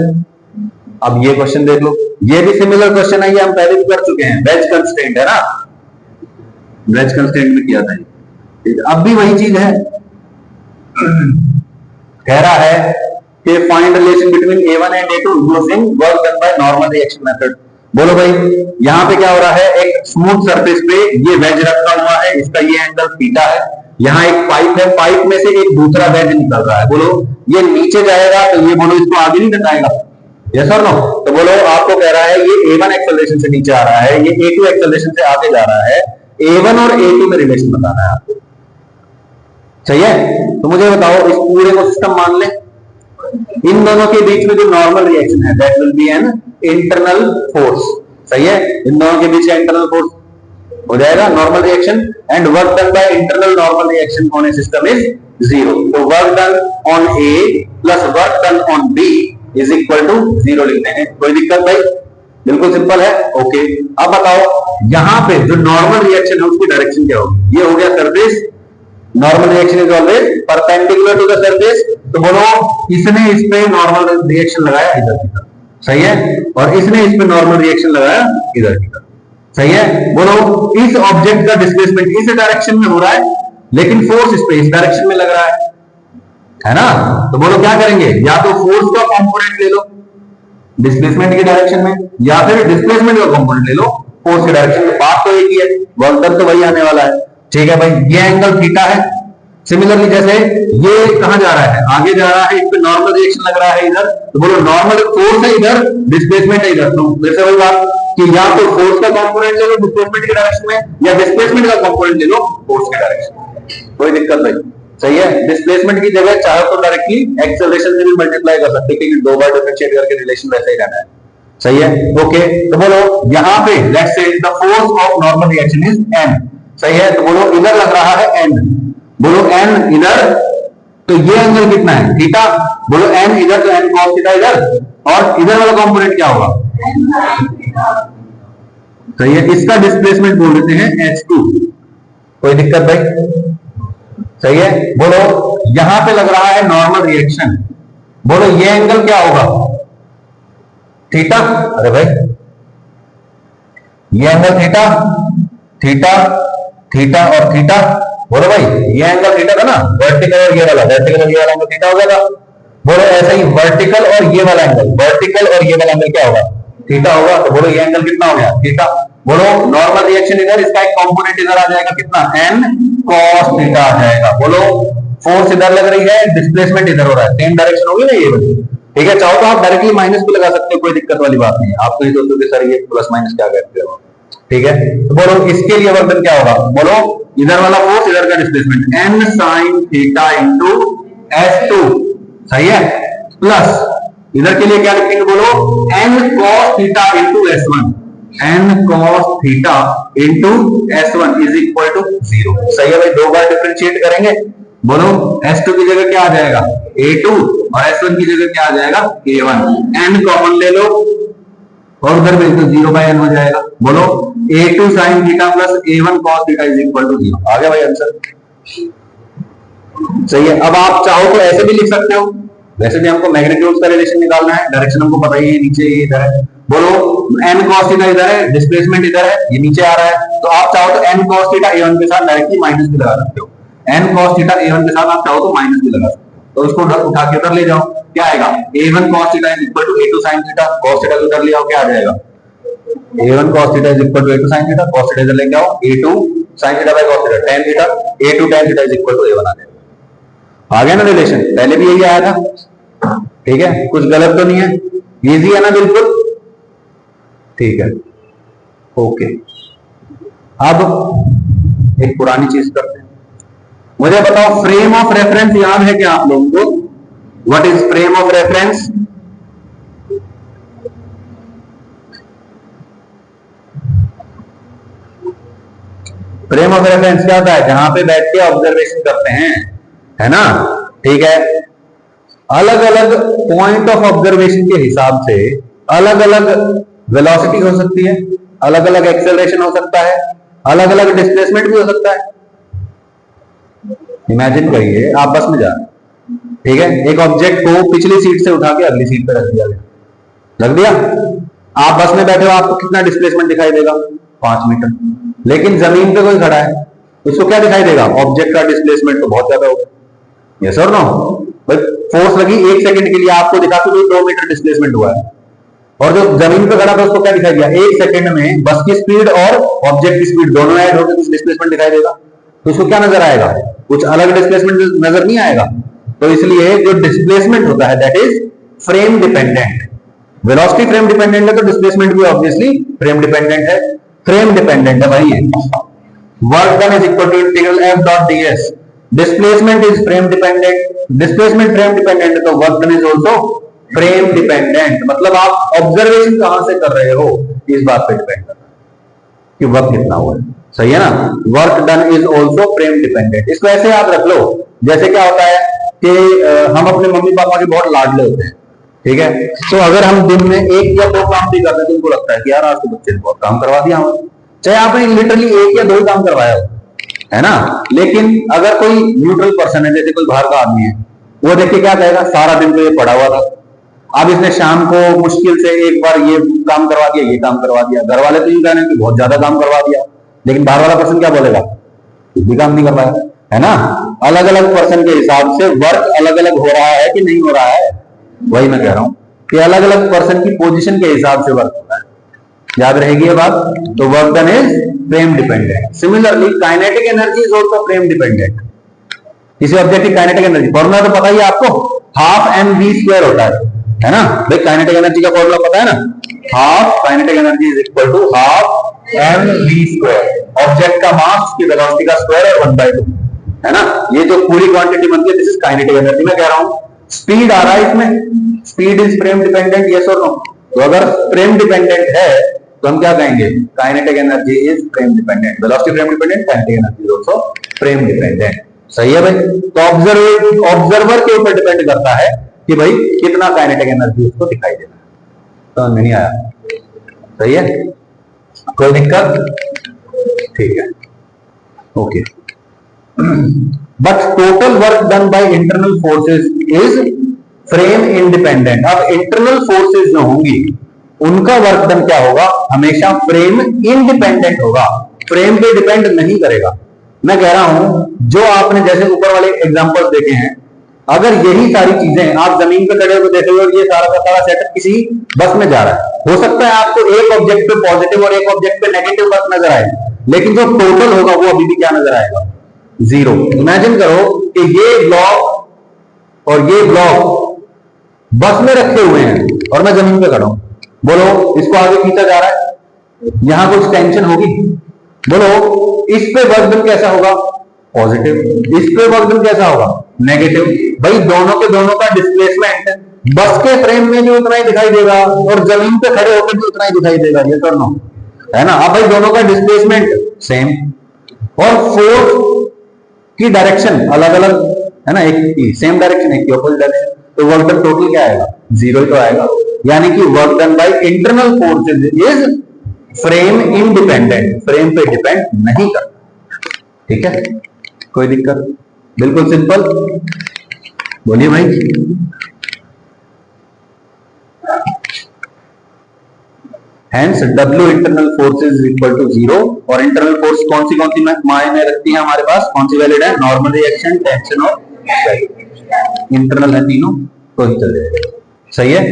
अब ये क्वेश्चन देख लो, ये भी सिमिलर क्वेश्चन है, ये हम पहले भी कर चुके हैं। वेज कंस्ट्रेंट है ना, वेज कंस्ट्रेंट में किया था। अब भी वही चीज है, कह रहा है कि find relation between A1 and A2 using work done by normal reaction method. बोलो भाई, यहां पे क्या हो रहा है, एक स्मूथ सरफेस पे ये वेज रखा हुआ है, इसका ये एंगल थीटा है। यहाँ एक पाइप है, पाइप में से एक दूसरा वेज निकल रहा है। बोलो ये नीचे जाएगा तो ये बोलो इसको आगे नहीं घटाएगा, यस और नो? तो बोलो आपको कह रहा है ये A1 एक्सेलरेशन से नीचे आ रहा है, ये A2 एक्सेलरेशन से आगे जा रहा है। A1 और A2 में रिलेशन बताना है आपको, सही है? तो मुझे बताओ, इस पूरे को सिस्टम मान ले, इन दोनों के बीच में जो नॉर्मल रिएक्शन है that will be an internal force, सही है? इन दोनों के बीच का इंटरनल फोर्स हो जाएगा normal reaction, and work done by internal normal reaction on a system is 0। तो work done on A plus work done on B is equal to 0 लिखते हैं। कोई दिक्कत भाई? बिल्कुल सिंपल है। ओके, अब बताओ यहां पे जो नॉर्मल रिएक्शन है उसकी डायरेक्शन क्या होगी? ये हो गया surface, normal reaction is always perpendicular to the surface. तो बोलो इसने इस पे नॉर्मल रिएक्शन लगाया इधर की तरफ, सही है? और इसने इस पे नॉर्मल रिएक्शन लगाया इधर की तरफ, सही है? बोलो इस ऑब्जेक्ट का डिस्प्लेसमेंट इस डायरेक्शन में हो रहा है, लेकिन फोर्स इस पे इस डायरेक्शन में लग रहा है ना? तो बोलो क्या करेंगे, या तो फोर्स का कंपोनेंट ले लो डिस्प्लेसमेंट की डायरेक्शन में, या फिर डिस्प्लेसमेंट का कंपोनेंट ले लो फोर्स की डायरेक्शन में। बात तो एक ही है, वर्क डन तो वही आने वाला है, ठीक है भाई? ये एंगल थीटा है। सिमिलरली जैसे ये कहां जा रहा है, आगे जा रहा है, इस पे नॉर्मल रिएक्शन लग रहा है इधर, तो बोलो नॉर्मल फोर्स है इधर, डिस्प्लेसमेंट है इधर। तो वैसे वही बात कि या तो फोर्स का कंपोनेंट ले लो डिस्प्लेसमेंट की डायरेक्शन में, या डिस्प्लेसमेंट का कंपोनेंट ले लो फोर्स की डायरेक्शन में। कोई दिक्कत नहीं, सही है? डिस्प्लेसमेंट की जगह चाहे तो डायरेक्टली एक्सेलरेशन से भी मल्टीप्लाई कर सकते, क्योंकि दो बार डिफरेंशिएट करके रिलेशन वैसे ही रहना है, सही है? ओके, तो बोलो यहां पे let's say the force of normal reaction is n, सही है? तो बोलो इधर लग रहा है n, बोलो n इधर, तो ये एंगल कितना है? थीटा। बोलो n इधर तो n cos थीटा इधर, और इधर वाला कंपोनेंट क्या होगा? सही है? इसका डिस्प्लेसमेंट बोल देते हैं h2। कोई दिक्कत भाई? सही है? बोलो यहां पे लग रहा है नॉर्मल रिएक्शन, बोलो ये एंगल क्या होगा? थीटा। अरे भाई ये एंगल थीटा, थीटा, थीटा और थीटा। बोलो भाई ये एंगल थीटा था ना, वर्टिकल और ये वाला, वर्टिकल और ये वाला एंगल थीटा हो गया था। बोलो ऐसा ही वर्टिकल और ये वाला एंगल, वर्टिकल और ये वाला एंगल क्या होगा? थीटा होगा। तो बोलो ये एंगल कितना हो गया? थीटा। बोलो नॉर्मल रिएक्शन इधर, इसका एक कंपोनेंट इधर आ जाएगा, कितना? n cos थीटा आ जाएगा। बोलो फोर्स इधर लग रही है, डिस्प्लेसमेंट इधर हो रहा है, सेम डायरेक्शन होगी ना ये वाली, ठीक है? चाहो तो आप डायरेक्टली माइनस भी लगा सकते हो, कोई दिक्कत वाली बात नहीं है। आप नहीं सोचोगे सर ये प्लस माइनस क्या करते हो, ठीक है? तो बोलो इसके लिए वर्तन क्या होगा? बोलो इधर वाला फोर्स, इधर का displacement n sin theta into S2, सही है? प्लस इधर के लिए क्या लिखेंगे? बोलो n cos theta into S1, n cos theta into S1 is equal to 0, सही है भाई? दो बार डिफरेंशिएट करेंगे, बोलो S2 की जगह क्या आ जाएगा? A2, और S1 की जगह क्या आ जाएगा? A1। n कॉमन ले लो और उधर भेज दो, 0/n हो जाएगा। बोलो A2 sin theta plus A1 cos theta is equal to 0। आ गया भाई आंसर, सही है? अब आप चाहो तो ऐसे भी लिख सकते हो, वैसे भी हमको मैग्नीट्यूड का रिलेशन निकालना है, डायरेक्शन हमको पता ही है, नीचे ये इधर है। बोलो n cos थीटा इधर है, डिस्प्लेसमेंट इधर है, ये नीचे आ रहा है, तो आप चाहो तो n cos थीटा A1 के साथ डायरेक्टली माइनस भी लगा सकते हो। n cos थीटा A1 के साथ आप चाहो तो माइनस भी लगा सकते हो, तो इसको उठा के उधर ले जाओ, क्या आएगा? A1 cos theta is equal to A2 sin theta, cos theta उधर ले आओ, क्या आ जाएगा? A1 cos theta is equal to A2 sin theta, cos theta इधर लेके आओ, A2 sin theta by cos theta tan theta, A2 tan theta is equal to A1 आ जाएगा। आ गया ना रिलेशन? पहले भी यही आया था, ठीक है? कुछ गलत तो नहीं है, इजी है ना बिल्कुल, ठीक है? ओके, अब एक पुरानी चीज करते हैं। मुझे बताओ फ्रेम ऑफ रेफरेंस याद है क्या आप लोगों को? What is frame of reference? Frame of reference क्या होता है? जहां पे बैठ के ऑब्जर्वेशन करते हैं, है ना? ठीक है? अलग अलग पॉइंट ऑफ ऑब्जर्वेशन के हिसाब से अलग अलग वेलोसिटी हो सकती है, अलग अलग एक्सेलरेशन हो सकता है, अलग अलग डिस्प्लेसमेंट भी हो सकता है। इमेजिन करिए आप बस में जा रहे हैं, ठीक है, एक ऑब्जेक्ट को पिछली सीट से उठा के अगली सीट पे रख दिया गया, रख दिया, आप बस में बैठे हो, आपको कितना डिस्प्लेसमेंट दिखाई देगा? 5 मीटर। लेकिन जमीन पे कोई खड़ा है, उसको क्या दिखाई देगा? ऑब्जेक्ट का डिस्प्लेसमेंट तो बहुत ज्यादा होगा। यस और नो? भाई फोर्स लगी 1 सेकंड के लिए, आपको दिखा कि 2 मीटर डिस्प्लेसमेंट हुआ है, और जो जमीन पे खड़ा था उसको क्या दिखाई दिया? 1 सेकंड में बस की स्पीड और ऑब्जेक्ट की स्पीड दोनों ऐड होकर कुछ डिस्प्लेसमेंट दिखाई देगा, तो उसको क्या नजर आएगा? कुछ अलग डिस्प्लेसमेंट नजर नहीं आएगा। तो इसलिए जो डिस्प्लेसमेंट होता है that is frame dependent. Velocity frame dependent है तो डिस्प्लेसमेंट भी ऑब्वियसली फ्रेम डिपेंडेंट है। फ्रेम डिपेंडेंट है भाई ये। Work done is equal to integral F dot ds. Displacement is frame dependent, displacement frame dependent है तो work done is also frame dependent. मतलब आप ऑब्जर्वेशन कहां से कर रहे हो इस बात पे डिपेंड करता है कि वर्क कितना हुआ है। सही है ना? Work done is also frame dependent. इसको ऐसे याद रख लो, जैसे क्या होता है कि हम अपने मम्मी पापा के बहुत लाडले होते हैं, ठीक है, तो अगर हम दिन में 1 या 2 काम भी करते हैं तो उनको लगता है कि यार आज तो बच्चे ने बहुत काम करवा दिया हमें, चाहे आपने लिटरली 1 या 2 ही काम करवाया हो, है ना। लेकिन अगर कोई न्यूट्रल पर्सन है, जैसे कोई बाहर का आदमी है, वो देख के क्या कहेगा? सारा दिन तो ये पड़ा हुआ था, अब इसने शाम को मुश्किल से एक बार ये काम करवा दिया, ये काम करवा दिया। घर वाले तो यूं कह रहे हैं कि बहुत ज्यादा काम करवा दिया, लेकिन बाहर वाला पर्सन क्या बोलेगा? कुछ भी काम नहीं कर पाया, है ना। अलग अलग पर्सन के हिसाब से वर्क अलग अलग हो रहा है कि नहीं हो रहा है, वही मैं कह रहा हूं कि अलग अलग पर्सन की पोजीशन के हिसाब से वर्क होता है। याद रहेगी ये बात? तो work done is frame dependent. Similarly kinetic energy is also frame dependent. किसी ऑब्जेक्ट की काइनेटिक एनर्जी फॉर्मूला तो पता ही है आपको, हाफ एम वी स्क्वायर होता है ना भाई। काइनेटिक एनर्जी का फॉर्मूला पता है ना? Half kinetic energy is equal to half m v square. Object का मास उसकी वेलोसिटी का स्क्वायर और 1/2, है ना। ये जो पूरी क्वांटिटी बनती है दिस इज काइनेटिक एनर्जी। मैं कह रहा हूं स्पीड आ रहा है इसमें, speed is frame dependent, yes और नो? तो अगर फ्रेम डिपेंडेंट है तो हम क्या कहेंगे? Kinetic energy is frame dependent. Velocity frame dependent, kinetic energy is also frame dependent. सही है भाई? तो ऑब्जर्वर के ऊपर डिपेंड करता है कि भाई कितना काइनेटिक एनर्जी उसको दिखाई देता है। समझ में नहीं आया? सही है? कोई दिक्कत? ठीक है, okay. But total work done by internal forces is frame independent. अब इंटरनल फोर्सेस जो होंगी उनका वर्क डन क्या होगा? हमेशा फ्रेम इंडिपेंडेंट होगा, फ्रेम पे डिपेंड नहीं करेगा। मैं कह रहा हूं जो आपने जैसे ऊपर वाले एग्जांपल्स देखे हैं, अगर यही सारी चीजें आप जमीन पे खड़े होकर देख रहे हो और ये सारा का सारा सेटअप किसी बस में जा रहा है, हो सकता है आपको एक ऑब्जेक्ट पे पॉजिटिव और एक ऑब्जेक्ट पे नेगेटिव वर्क नजर आए, लेकिन जो टोटल होगा वो अभी भी क्या नजर आएगा? 0। इमेजिन करो कि ये ब्लॉक और ये ब्लॉक बस में रखे हुए हैं और मैं जमीन पे खड़ा हूं। बोलो इसको आगे खींचा जा रहा है, यहां कुछ टेंशन होगी? बोलो इस पे वर्क डन कैसा होगा? पॉजिटिव। इस पे वर्क डन कैसा होगा? नेगेटिव। भाई दोनों के दोनों का डिस्प्लेसमेंट बस के फ्रेम में भी उतना ही दिखाई देगा और जमीन पे खड़े होकर भी उतना ही दिखाई देगा, ये तो नो, है ना। अब भाई दोनों का डिस्प्लेसमेंट सेम और फोर्स की डायरेक्शन अलग अलग, है ना। एक की सेम डायरेक्शन, एक की अपोजिट डायरेक्शन, तो वर्क डन टोटल क्या आएगा? 0 ही तो आएगा। यानी कि work done by internal forces is frame independent, frame पे डिपेंड नहीं करता। ठीक है, कोई दिक्कत? बिल्कुल सिंपल। बोलिए भाई। Hence W internal force is equal to 0। और इंटरनल फोर्स कौन सी मायने रखती है हमारे पास? कौन सी वैलिड है? नॉर्मल रिएक्शन, टेंशन और इंटरनल है, तीनों तो ही चल जाएगा। सही है?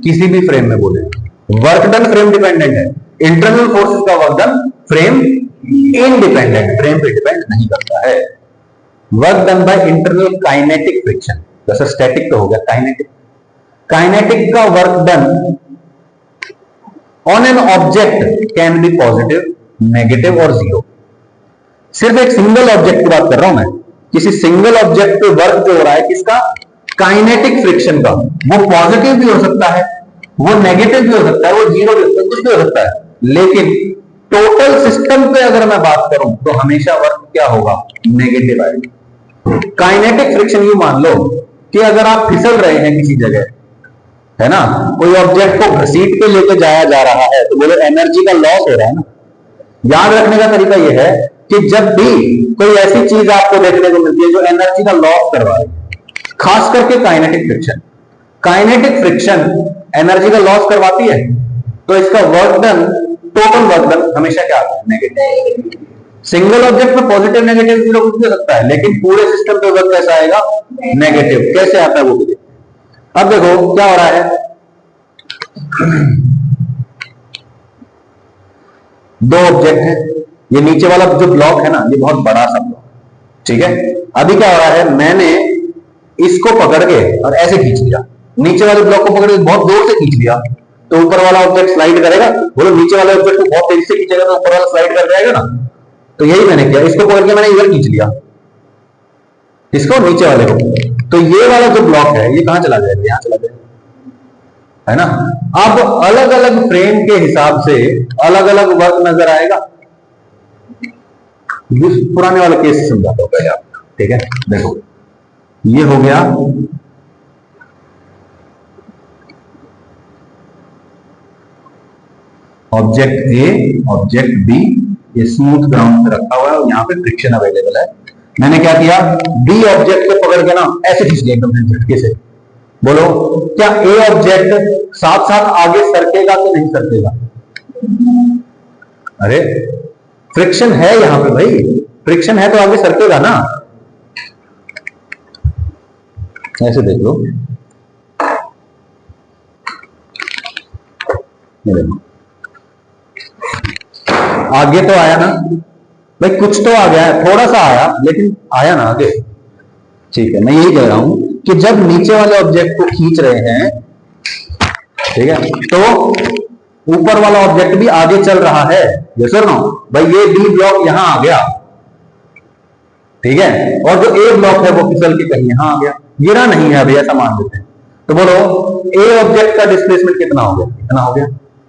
किसी भी फ्रेम में बोले वर्क डन फ्रेम डिपेंडेंट है, इंटरनल फोर्सेस का work done frame independent, frame पे डिपेंड नहीं करता है। Work done by internal kinetic friction, जैसे स्टैटिक तो हो गया, काइनेटिक। काइनेटिक का work done on an object can be positive, negative और 0। सिर्फ एक सिंगल ऑब्जेक्ट की बात कर रहा हूं मैं। किसी सिंगल ऑब्जेक्ट पे वर्क जो हो रहा है किसका? काइनेटिक फ्रिक्शन का। वो पॉजिटिव भी हो सकता है, वो नेगेटिव भी हो सकता है, वो 0 भी हो सकता है, कुछ भी हो सकता है। लेकिन टोटल सिस्टम पे अगर मैं बात करूं तो हमेशा वर्क क्या होगा? नेगेटिव आएगा। काइनेटिक फ्रिक्शन यू मान लो कि अगर आप फिसल रहे हैं किसी जगह, है ना। कोई ऑब्जेक्ट को घसीट के लेके जाया जा रहा है तो बोलो एनर्जी का लॉस हो रहा है ना। याद रखने का तरीका यह है कि जब भी कोई ऐसी चीज आपको देखने को मिलती है जो एनर्जी का लॉस करवा रही है, खास करके काइनेटिक फ्रिक्शन एनर्जी का लॉस करवाती है, तो इसका work done, total work done हमेशा क्या आता है? नेगेटिव। सिंगल ऑब्जेक्ट में पॉजिटिव नेगेटिव जीरो कुछ भी हो सकता है, लेकिन पूरे सिस्टम पे वर्क कैसा आएगा? नेगेटिव। कैसे आता है वो भी। अब देखो क्या हो रहा है, दो ऑब्जेक्ट है, ये नीचे वाला जो ब्लॉक है ना, ये बहुत बड़ा सा ब्लॉक, ठीक है। अभी क्या हो रहा है, मैंने इसको पकड़ के और ऐसे खींच लिया, नीचे वाले ब्लॉक को पकड़ के बहुत जोर से खींच लिया, तो ऊपर वाला ऑब्जेक्ट स्लाइड करेगा। बोलो नीचे वाले ऑब्जेक्ट को बहुत तेजी से खींचेगा तो ऊपर वाला स्लाइड कर जाएगा ना। तो यही मैंने किया, इसको पकड़ के मैंने इधर खींच लिया, इसको नीचे वाले को, तो ये वाला जो ब्लॉक है ये कहां चला जाएगा? यहां चला जाएगा, है ना। अब अलग अलग फ्रेम के हिसाब से अलग अलग वर्क नजर आएगा। पुराने वाले केस से समझाता हूं पहले आपको, ठीक है। देखो ये हो गया ऑब्जेक्ट ए, ऑब्जेक्ट बी, ये स्मूथ ग्राउंड पे रखा हुआ है और यहां पे फ्रिक्शन अवेलेबल है। मैंने क्या किया, बी ऑब्जेक्ट को पकड़ के ना ऐसे खींच लिया एकदम झटके से। बोलो क्या ए ऑब्जेक्ट साथ साथ आगे सरकेगा कि नहीं सरकेगा? अरे फ्रिक्शन है यहां पे भाई, फ्रिक्शन है तो आगे सरकेगा ना। ऐसे देख लो, आगे तो आया ना भाई, कुछ तो आ गया है, थोड़ा सा आया लेकिन आया ना आगे, ठीक है। मैं यही कह रहा हूं कि जब नीचे वाले ऑब्जेक्ट को खींच रहे हैं, ठीक है, तो ऊपर वाला ऑब्जेक्ट भी आगे चल रहा है। यस और नो भाई, ये बी ब्लॉक यहां आ गया, ठीक है, और जो ए ब्लॉक है वो फिसल के कहीं यहां आ गया, गिरा नहीं है अभी, ऐसा मान लेते हैं। तो बोलो ए ऑब्जेक्ट का डिस्प्लेसमेंट कितना हो गया? इतना हो गया।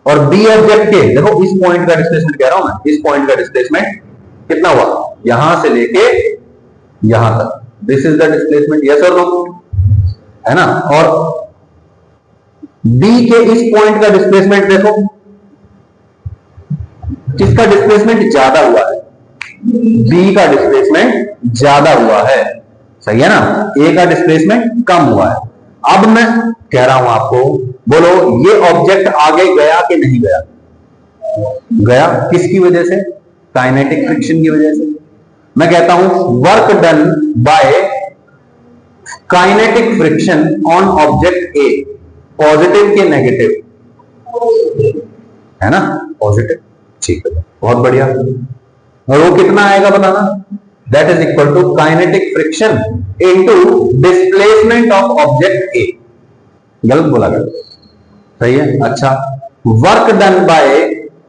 और बी ऑब्जेक्ट के, देखो इस पॉइंट का डिस्प्लेसमेंट कह रहा हूं मैं, इस पॉइंट का डिस्प्लेसमेंट कितना हुआ? यहां से लेके यहां तक, this is the displacement. Yes और नो, है ना। और बी के इस पॉइंट का डिस्प्लेसमेंट देखो, किसका डिस्प्लेसमेंट ज्यादा हुआ है? बी का डिस्प्लेसमेंट ज्यादा हुआ है, सही है ना। ए का डिस्प्लेसमेंट कम हुआ है। अब मैं कह रहा हूं आपको, बोलो ये ऑब्जेक्ट आगे गया कि नहीं गया? गया। किसकी वजह से? काइनेटिक फ्रिक्शन की वजह से। मैं कहता हूं work done by kinetic friction on object A, positive के नेगेटिव? है ना, पॉजिटिव, ठीक है, बहुत बढ़िया। और वो कितना आएगा बताना? That is equal to kinetic friction into displacement of object A. गलत बोला गया, सही है। अच्छा, work done by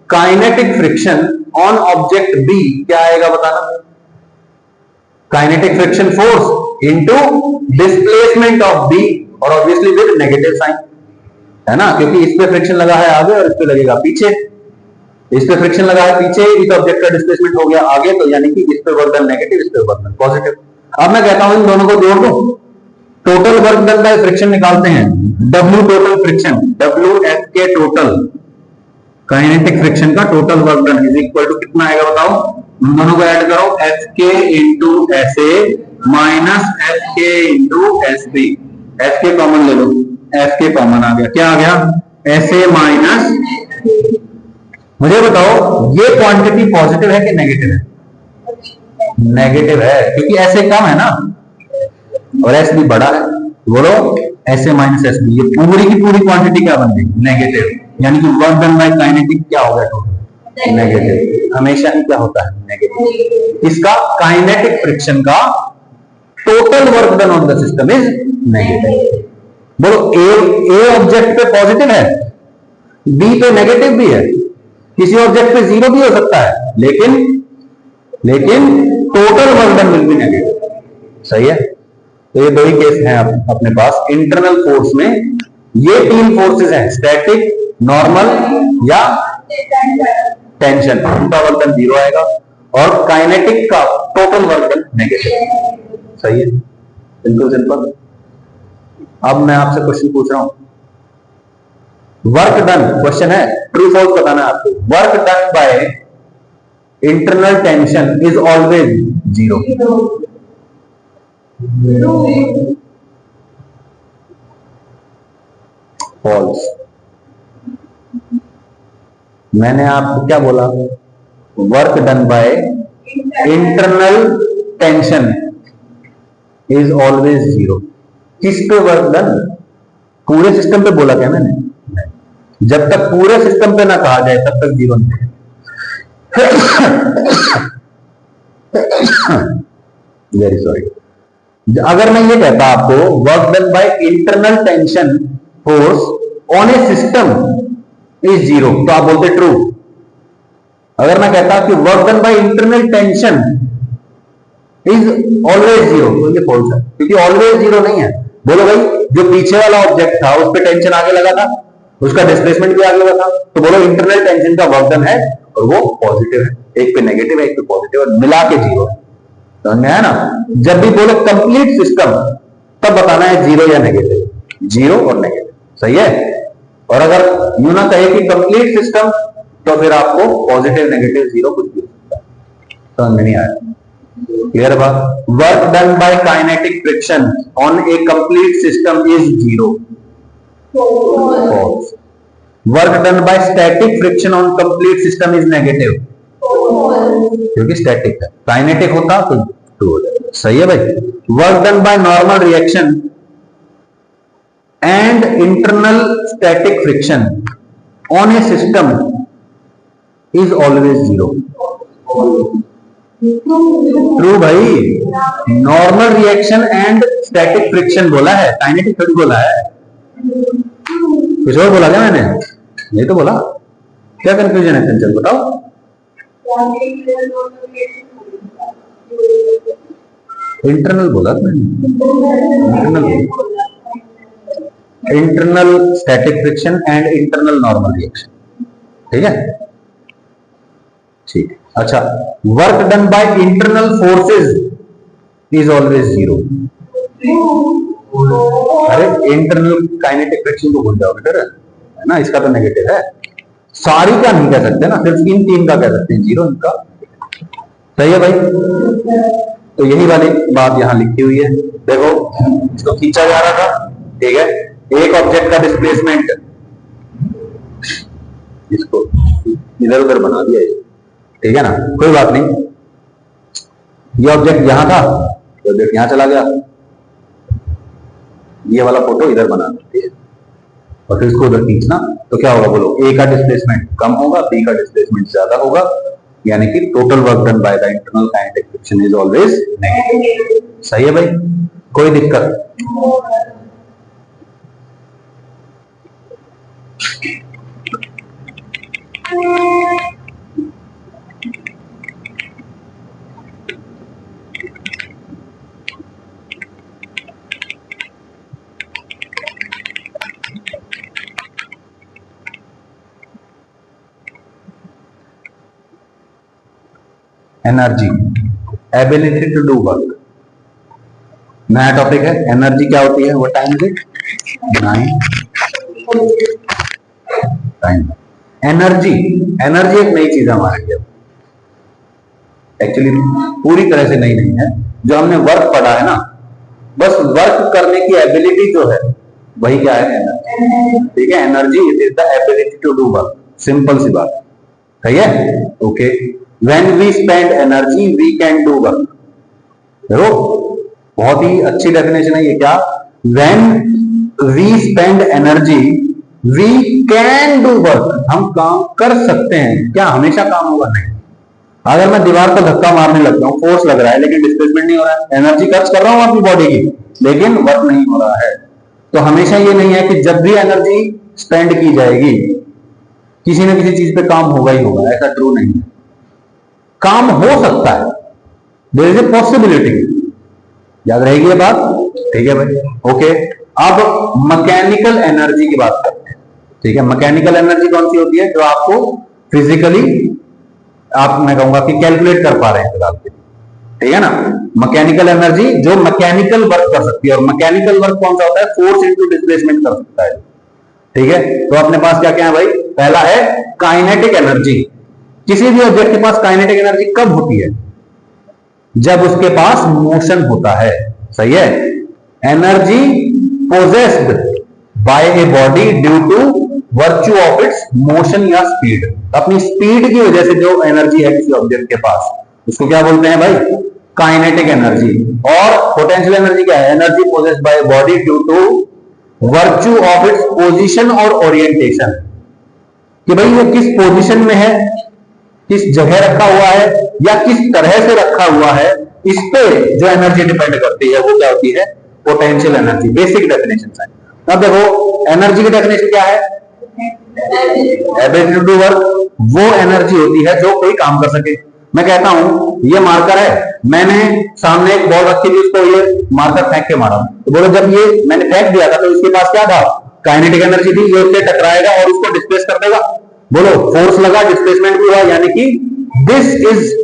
kinetic friction on object B क्या आएगा बताना? Kinetic friction force into displacement of B, और ऑब्वियसली विद नेगेटिव साइन, है ना, क्योंकि इस पे फ्रिक्शन लगा है आगे और इस पे लगेगा पीछे। इस पे फ्रिक्शन लगा है पीछे, इस ऑब्जेक्ट का डिस्प्लेसमेंट हो गया आगे, तो यानी कि इस पे वर्क डन नेगेटिव, इस पे वर्क डन पॉजिटिव। अब मैं कहता हूं इन दोनों को जोड़ दो, total work done by friction निकालते हैं। W total friction, W F के टोटल, काइनेटिक फ्रिक्शन का total work done is equal to कितना आएगा बताओ? इन दोनों को ऐड करो, Fk into SA minus Fk into SB। Fk common ले लो, Fk कॉमन आ गया, क्या आ गया? SA minus. मुझे बताओ ये क्वांटिटी पॉजिटिव है कि नेगेटिव है? नेगेटिव है, क्योंकि SA कम है ना और SB बड़ा है। बोलो SA माइनस SB, ये पूरी की पूरी क्वांटिटी क्या बन गई? नेगेटिव। यानी कि वर्क डन बाय काइनेटिक क्या हो गया? Total negative. हमेशा ही क्या होता है? नेगेटिव। इसका काइनेटिक फ्रिक्शन का total work done on the system is negative. बोलो ए ऑब्जेक्ट पे पॉजिटिव है, बी पे नेगेटिव भी है, किसी ऑब्जेक्ट पे जीरो भी हो सकता है, लेकिन total work done will be negative, सही है। तो ये दो ही केस हैं अपने पास इंटरनल फोर्स में। ये तीन फोर्सेस हैं, स्टैटिक, नॉर्मल या टेंशन, उनका वर्क डन जीरो आएगा, और काइनेटिक का टोटल वर्क डन नेगेटिव, सही है, बिल्कुल सिंपल। अब मैं आपसे क्वेश्चन पूछ रहा हूं, वर्क डन, क्वेश्चन है ट्रू फॉल्स बताना है आपको। Work done by internal tension is always zero. False. मैंने आपको क्या बोला? Work done by internal tension is always zero. किस पे वर्क डन? पूरे सिस्टम पे बोला क्या मैंने? जब तक पूरे सिस्टम पे ना कहा जाए तब तक जीरो नहीं। Very sorry. अगर मैं ये कहता आपको work done by internal tension force on a system is zero, तो आप बोलते ट्रू। अगर मैं कहता कि work done by internal tension is always zero, तो ये फॉल्स है, क्योंकि ऑलवेज जीरो नहीं है। बोलो भाई, जो पीछे वाला ऑब्जेक्ट था उस पर टेंशन आगे लगा था, उसका डिस्प्लेसमेंट भी आगे लगा था, तो बोलो इंटरनल टेंशन का वर्क डन है और वो पॉजिटिव है। एक पे नेगेटिव है, एक पे पॉजिटिव, और मिला के जीरो है। समझ में आया ना? जब भी बोलो कंप्लीट सिस्टम, तब बताना है जीरो या नेगेटिव, जीरो और नेगेटिव। सही है? और अगर यूं ना कहे कि कंप्लीट सिस्टम, तो फिर आपको पॉजिटिव नेगेटिव जीरो कुछ भी हो सकता है। समझ में नहीं आया? क्लियर बात? Work done by kinetic friction on a complete system is zero. False. Work done by static friction on complete system is negative, क्योंकि स्टैटिक है। काइनेटिक होता तो ट्रू हो जाएगा। सही है भाई? Work done by normal reaction and internal static friction on a system is always zero. True भाई। Normal reaction and static friction बोला है, काइनेटिक थोड़ी बोला है। कुछ और बोला क्या मैंने? नहीं तो बोला। क्या कंफ्यूजन है चंचल, बताओ। इंटरनल बोला मैंने, internal static friction and internal normal reaction. ठीक है? ठीक। अच्छा, work done by internal forces is always zero. अरे इंटरनल काइनेटिक फ्रिक्शन को भूल जाओ बेटा, है ना? इसका तो नेगेटिव है। सारी का नहीं कह सकते ना, सिर्फ इन तीन का कह सकते हैं, जीरो इनका। सही है भाई? तो यही वाली बात यहां लिखी हुई है। देखो, इसको खींचा जा रहा था, ठीक है? एक ऑब्जेक्ट का डिस्प्लेसमेंट, इसको इधर उधर बना दिया, ठीक है ना? कोई बात नहीं। ये ऑब्जेक्ट यहां था, ये ऑब्जेक्ट यहां चला गया, ये वाला फोटो इधर बना देती है और फिर इसको उधर खींचना, तो क्या होगा बोलो? ए का डिस्प्लेसमेंट कम होगा, बी का डिस्प्लेसमेंट ज्यादा होगा, यानी कि total work done by the internal kinetic friction is always negative. सही है भाई? कोई दिक्कत? Energy, ability to do work. नया टॉपिक है। एनर्जी क्या होती है? वो टाइम से 9 टाइम। एनर्जी, एनर्जी एक नई चीज है हमारे लिए, एक्चुअली पूरी तरह से नई नहीं है। जो हमने वर्क पढ़ा है ना, बस वर्क करने की एबिलिटी जो है वही क्या है? एनर्जी। ठीक है? Energy it is the ability to do work. Simple सी बात। सही है? Okay. When we spend energy, we can do work. देखो, बहुत ही अच्छी डेफिनेशन है ये। क्या? When we spend energy, we can do work. हम काम कर सकते हैं। क्या हमेशा काम होगा? नहीं। अगर मैं दीवार पर धक्का मारने लग जाऊं, फोर्स लग रहा है लेकिन डिस्प्लेसमेंट नहीं हो रहा है, एनर्जी खर्च कर रहा हूं अपनी बॉडी की, लेकिन वर्क नहीं हो रहा है। तो हमेशा ये नहीं है कि जब भी एनर्जी स्पेंड की जाएगी किसी न किसी चीज पे काम होगा ही होगा, ऐसा ट्रू नहीं है। काम हो सकता है, देयर इज ए पॉसिबिलिटी। याद रहेगी ये बात? ठीक है भाई? ओके। अब मैकेनिकल एनर्जी की बात करते हैं। ठीक है? मैकेनिकल एनर्जी कौन सी होती है? जो आपको फिजिकली, आप मैं कहूंगा कि कैलकुलेट कर पा रहे हैं फिलहाल के। ठीक है ना? मैकेनिकल एनर्जी जो मैकेनिकल वर्क कर सकती है। और मैकेनिकल वर्क कौन सा होता है? फोर्स इनटू डिस्प्लेसमेंट कर सकता है। ठीक है, तो अपने पास क्या क्या है भाई? पहला है काइनेटिक एनर्जी। किसी भी ऑब्जेक्ट के पास काइनेटिक एनर्जी कब होती है? जब उसके पास मोशन होता है। सही है। Energy possessed by a body due to virtue of its motion या स्पीड। अपनी स्पीड की वजह से जो एनर्जी है किसी ऑब्जेक्ट के पास, उसको क्या बोलते हैं भाई? Kinetic energy. और पोटेंशियल एनर्जी क्या है? Energy possessed by body due to virtue of its position और ओरिएंटेशन, कि भाई वो किस पोजीशन में है, किस जगह रखा हुआ है या किस तरह से रखा हुआ है, इस पे जो एनर्जी डिपेंड करती है वो क्या होती है? Potential energy. बेसिक डेफिनेशन है। अब देखो एनर्जी की डेफिनेशन क्या है? Ability to do work. वो एनर्जी होती है जो कोई काम कर सके। मैं कहता हूं ये मार्कर है, मैंने सामने एक बॉल रखी थी, उसको ये मार्कर फेंक के मारा, तो बोलो जब ये मैंने फेंक दिया था तो इसके पास क्या था? काइनेटिक एनर्जी थी। ये उससे टकराएगा और उसको डिस्प्लेस कर देगा। बोलो फोर्स लगा, डिस्प्लेसमेंट भी हुआ, यानी कि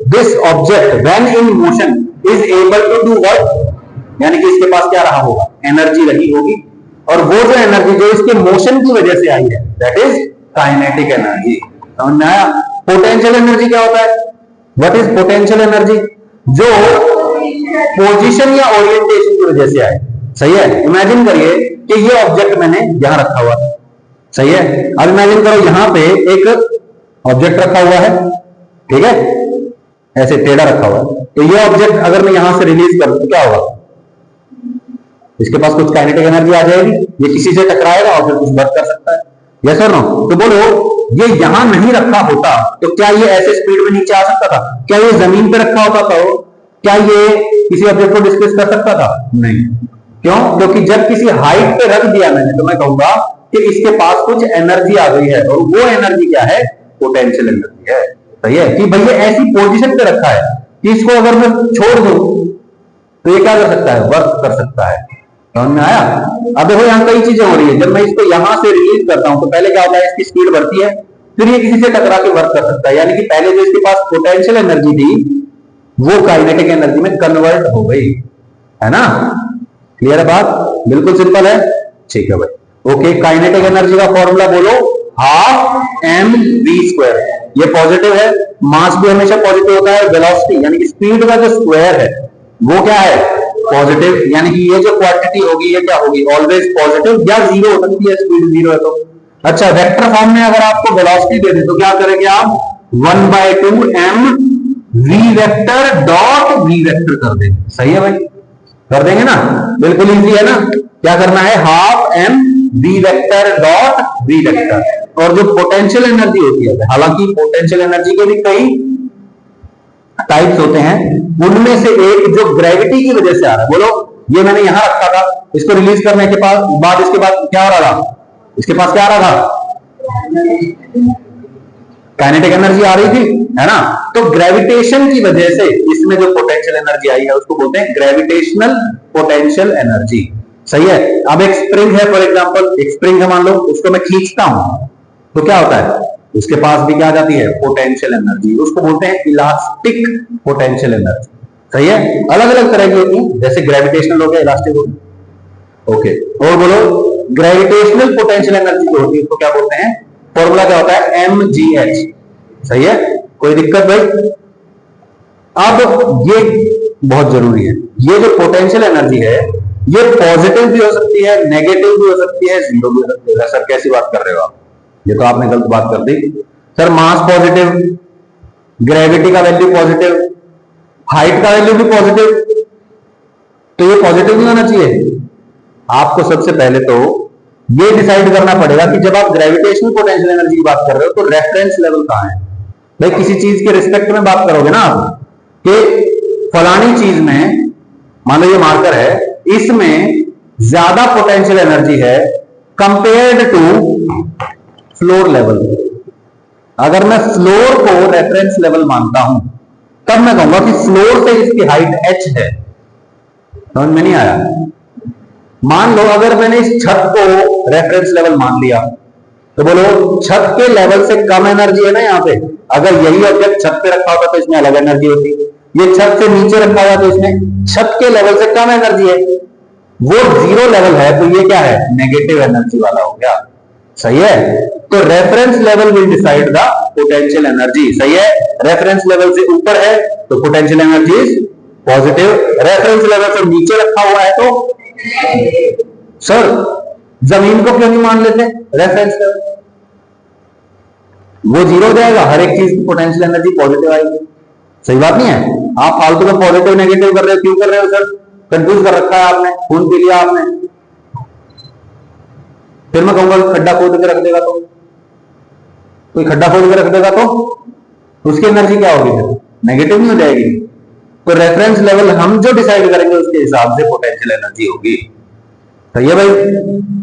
this object when in motion is able to do work, यानी कि इसके पास क्या रहा होगा? एनर्जी रही होगी। और वो जो एनर्जी जो इसके मोशन की वजह से आई है, दैट इज काइनेटिक एनर्जी। समझ में आया? पोटेंशियल एनर्जी क्या होता है? What is potential energy? जो पोजीशन या ओरिएंटेशन की वजह से आए। सही है। इमेजिन करिए कि ये ऑब्जेक्ट मैंने यहां रखा हुआ। सही है। अब इमेजिन करो यहां पे एक ऑब्जेक्ट रखा हुआ है, ठीक है, ऐसे टेढ़ा रखा हुआ है। तो ये ऑब्जेक्ट अगर मैं यहां से रिलीज करूं तो क्या होगा? इसके पास कुछ काइनेटिक एनर्जी आ जाएगी, ये किसी से टकराएगा और फिर कुछ वर्क कर सकता है। यस और नो? तो बोलो ये यहां नहीं रखा होता तो क्या ये ऐसे स्पीड में नीचे आ सकता था? क्या ये जमीन पे रखा होता तो क्या ये किसी ऑब्जेक्ट को डिस्प्लेस कर सकता था? नहीं। क्यों? क्योंकि जब किसी हाइट पे रख दिया मैंने तो मैं कहूंगा कि इसके पास कुछ एनर्जी आ गई है, और वो एनर्जी क्या है? पोटेंशियल एनर्जी है। सही है कि भाई ये ऐसी पोजीशन पे रखा है कि इसको अगर मैं छोड़ दूं तो ये क्या कर सकता है? वर्क कर सकता है। समझ में आया? अब देखो यहाँ कई चीजें हो रही है। जब मैं इसको यहां से रिलीज करता हूं तो पहले क्या होता है? इसकी स्पीड बढ़ती है, फिर ये किसी से टकरा के वर्क कर सकता है, यानी कि पहले जो इसके पास पोटेंशियल एनर्जी थी वो काइनेटिक एनर्जी में कन्वर्ट हो गई, है ना? क्लियर है बात? बिल्कुल सिंपल है। ठीक है भाई। ओके, काइनेटिक एनर्जी का फॉर्मूला बोलो, हाफ एम वी स्क्वायर। ये पॉजिटिव है, मास भी हमेशा पॉजिटिव होता है। वेलोसिटी यानी कि स्पीड का जो स्क्वायर है वो क्या है? पॉजिटिव, यानी कि ये जो क्वांटिटी होगी ये क्या होगी? ऑलवेज पॉजिटिव या जीरो हो सकती है, स्पीड जीरो है तो। अच्छा, वेक्टर फॉर्म में अगर आपको वेलोसिटी दे दे तो क्या करेंगे आप? 1/2 m v vector dot v vector कर देंगे। सही है भाई? कर देंगे ना? बिल्कुल इजी है ना? क्या करना है? Half m v vector dot v vector. और जो पोटेंशियल एनर्जी होती है, हालांकि पोटेंशियल एनर्जी के भी कई टाइप्स होते हैं, उनमें से एक जो ग्रेविटी की वजह से आ रहा है। बोलो ये मैंने यहां रखा था, इसको रिलीज करने के बाद इसके बाद क्या हो रहा था? इसके पास क्या आ रहा था? काइनेटिक एनर्जी आ रही थी, है ना? तो ग्रेविटेशन की वजह से इसमें जो पोटेंशियल एनर्जी आई है उसको बोलते हैं ग्रेविटेशनल पोटेंशियल एनर्जी। सही है। अब एक स्प्रिंग है, फॉर एग्जांपल एक स्प्रिंग है, मान लो उसको मैं खींचता हूं तो क्या होता है? उसके पास भी क्या आ जाती है? Potential energy. उसको बोलते हैं इलास्टिक पोटेंशियल एनर्जी। सही है। अलग अलग तरह की होती है, जैसे ग्रेविटेशनल हो गया, इलास्टिक हो गया। ओके, और बोलो ग्रेविटेशनल पोटेंशियल एनर्जी जो होती है उसको क्या बोलते हैं? फॉर्मूला क्या होता है? mgh। सही है। कोई दिक्कत भाई? अब ये बहुत जरूरी है, ये जो पोटेंशियल एनर्जी है ये पॉजिटिव भी हो सकती है, नेगेटिव भी हो सकती है, जीरो भी हो सकती है। सर कैसी बात कर रहे हो आप? ये तो आपने गलत बात कर दी। सर मास पॉजिटिव, ग्रेविटी का वैल्यू पॉजिटिव, हाइट का वैल्यू भी पॉजिटिव, तो ये पॉजिटिव नहीं होना चाहिए। आपको सबसे पहले तो ये डिसाइड करना पड़ेगा कि जब आप ग्रेविटेशनल पोटेंशियल एनर्जी की बात कर रहे हो तो रेफरेंस लेवल कहां है। भाई किसी चीज के रिस्पेक्ट में बात करोगे ना आप, कि फलानी चीज में, मान लो ये मार्कर है, इसमें ज्यादा पोटेंशियल एनर्जी है कंपेयर्ड टू फ्लोर लेवल। अगर मैं फ्लोर को रेफरेंस लेवल मानता हूं तब मैं कहूंगा कि फ्लोर से इसकी हाइट h है। समझ में नहीं आया? मान लो अगर मैंने इस छत को रेफरेंस लेवल मान लिया तो बोलो छत के लेवल से कम एनर्जी है ना यहाँ पे। अगर यही ऑब्जेक्ट छत पे रखा होता तो इसमें अलग एनर्जी होती, ये छत से नीचे रखा हुआ तो इसमें छत के लेवल से कम एनर्जी है, वो जीरो लेवल है तो ये क्या है? नेगेटिव एनर्जी वाला हो गया। सही है। तो reference level will decide the potential energy. सही है, रेफरेंस लेवल से ऊपर है तो potential energy is positive, reference level से नीचे रखा हुआ है तो सर जमीन को क्यों नहीं मान लेते रेफरेंस लेवल? वो जीरो हो जाएगा, हर एक चीज की पोटेंशियल एनर्जी पॉजिटिव आएगी। सही बात नहीं है? आप फालतू में पॉजिटिव नेगेटिव कर रहे हो, क्यों कर रहे हो सर? कंफ्यूज कर रखा है आपने, खून पी लिया आपने। फिर मैं कहूंगा खड्डा खोद के रख देगा तो, कोई खड्डा खोद के रख देगा तो उसकी एनर्जी क्या होगी? फिर नेगेटिव नहीं हो जाएगी? तो रेफरेंस लेवल हम जो डिसाइड करेंगे उसके हिसाब से पोटेंशियल एनर्जी होगी। सही है भाई,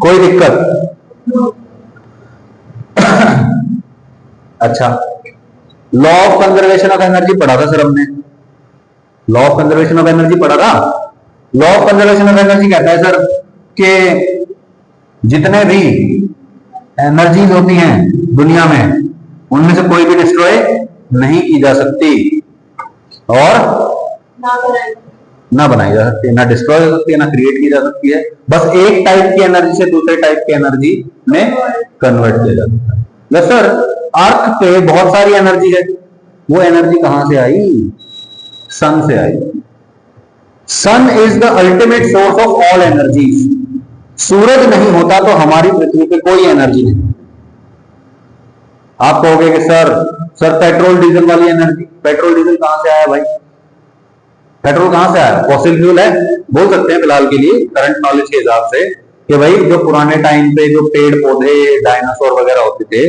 कोई दिक्कत? अच्छा, law of conservation of energy पढ़ा था सर हमने, law of conservation of energy पढ़ा था। Law of conservation of energy कहता है सर कि जितने भी एनर्जीज होती हैं दुनिया में उनमें से कोई भी डिस्ट्रॉय नहीं की जा सकती और ना बनाई जा सकती है, ना डिस्ट्रॉय हो सकती है, ना क्रिएट की जा सकती है। बस एक टाइप की एनर्जी से दूसरे टाइप की एनर्जी में कन्वर्ट किया जा सकता है। बस सर अर्थ पे बहुत सारी एनर्जी है, वो एनर्जी कहां से आई? सन से आई। Sun is the ultimate source of all energies. सूरज नहीं होता तो हमारी पृथ्वी पे कोई एनर्जी नहीं। आप कहोगे कि सर पेट्रोल डीजल वाली एनर्जी, पेट्रोल डीजल कहां से आया भाई? पेट्रोल कहां से आया? फॉसिल फ्यूल है, बोल सकते हैं फिलहाल के लिए करंट नॉलेज के हिसाब से कि भाई जो पुराने टाइम पे जो पेड़ पौधे डायनासोर वगैरह होते थे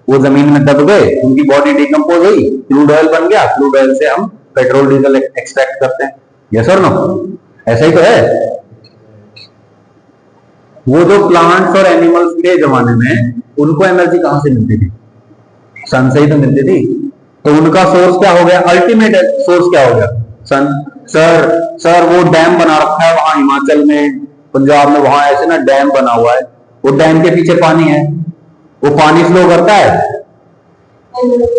वो जमीन में दब गए, उनकी बॉडी डिकम्पोज हुई, क्रूड ऑयल बन गया, क्रूड ऑयल से हम पेट्रोल डीजल एक्सट्रैक्ट करते हैं। यस और नो? ऐसा ही तो है। वो जो प्लांट्स और एनिमल्स के जमाने में उनको एनर्जी कहां से मिलती थी? सन से ही तो मिलती थी। तो उनका सोर्स क्या हो गया? अल्टीमेट सोर्स क्या हो गया? सन। सर वो डैम बना रखा है वहां हिमाचल में, पंजाब में, वहां ऐसे ना डैम बना हुआ है, वो डैम के पीछे पानी है, वो पानी फ्लो करता है,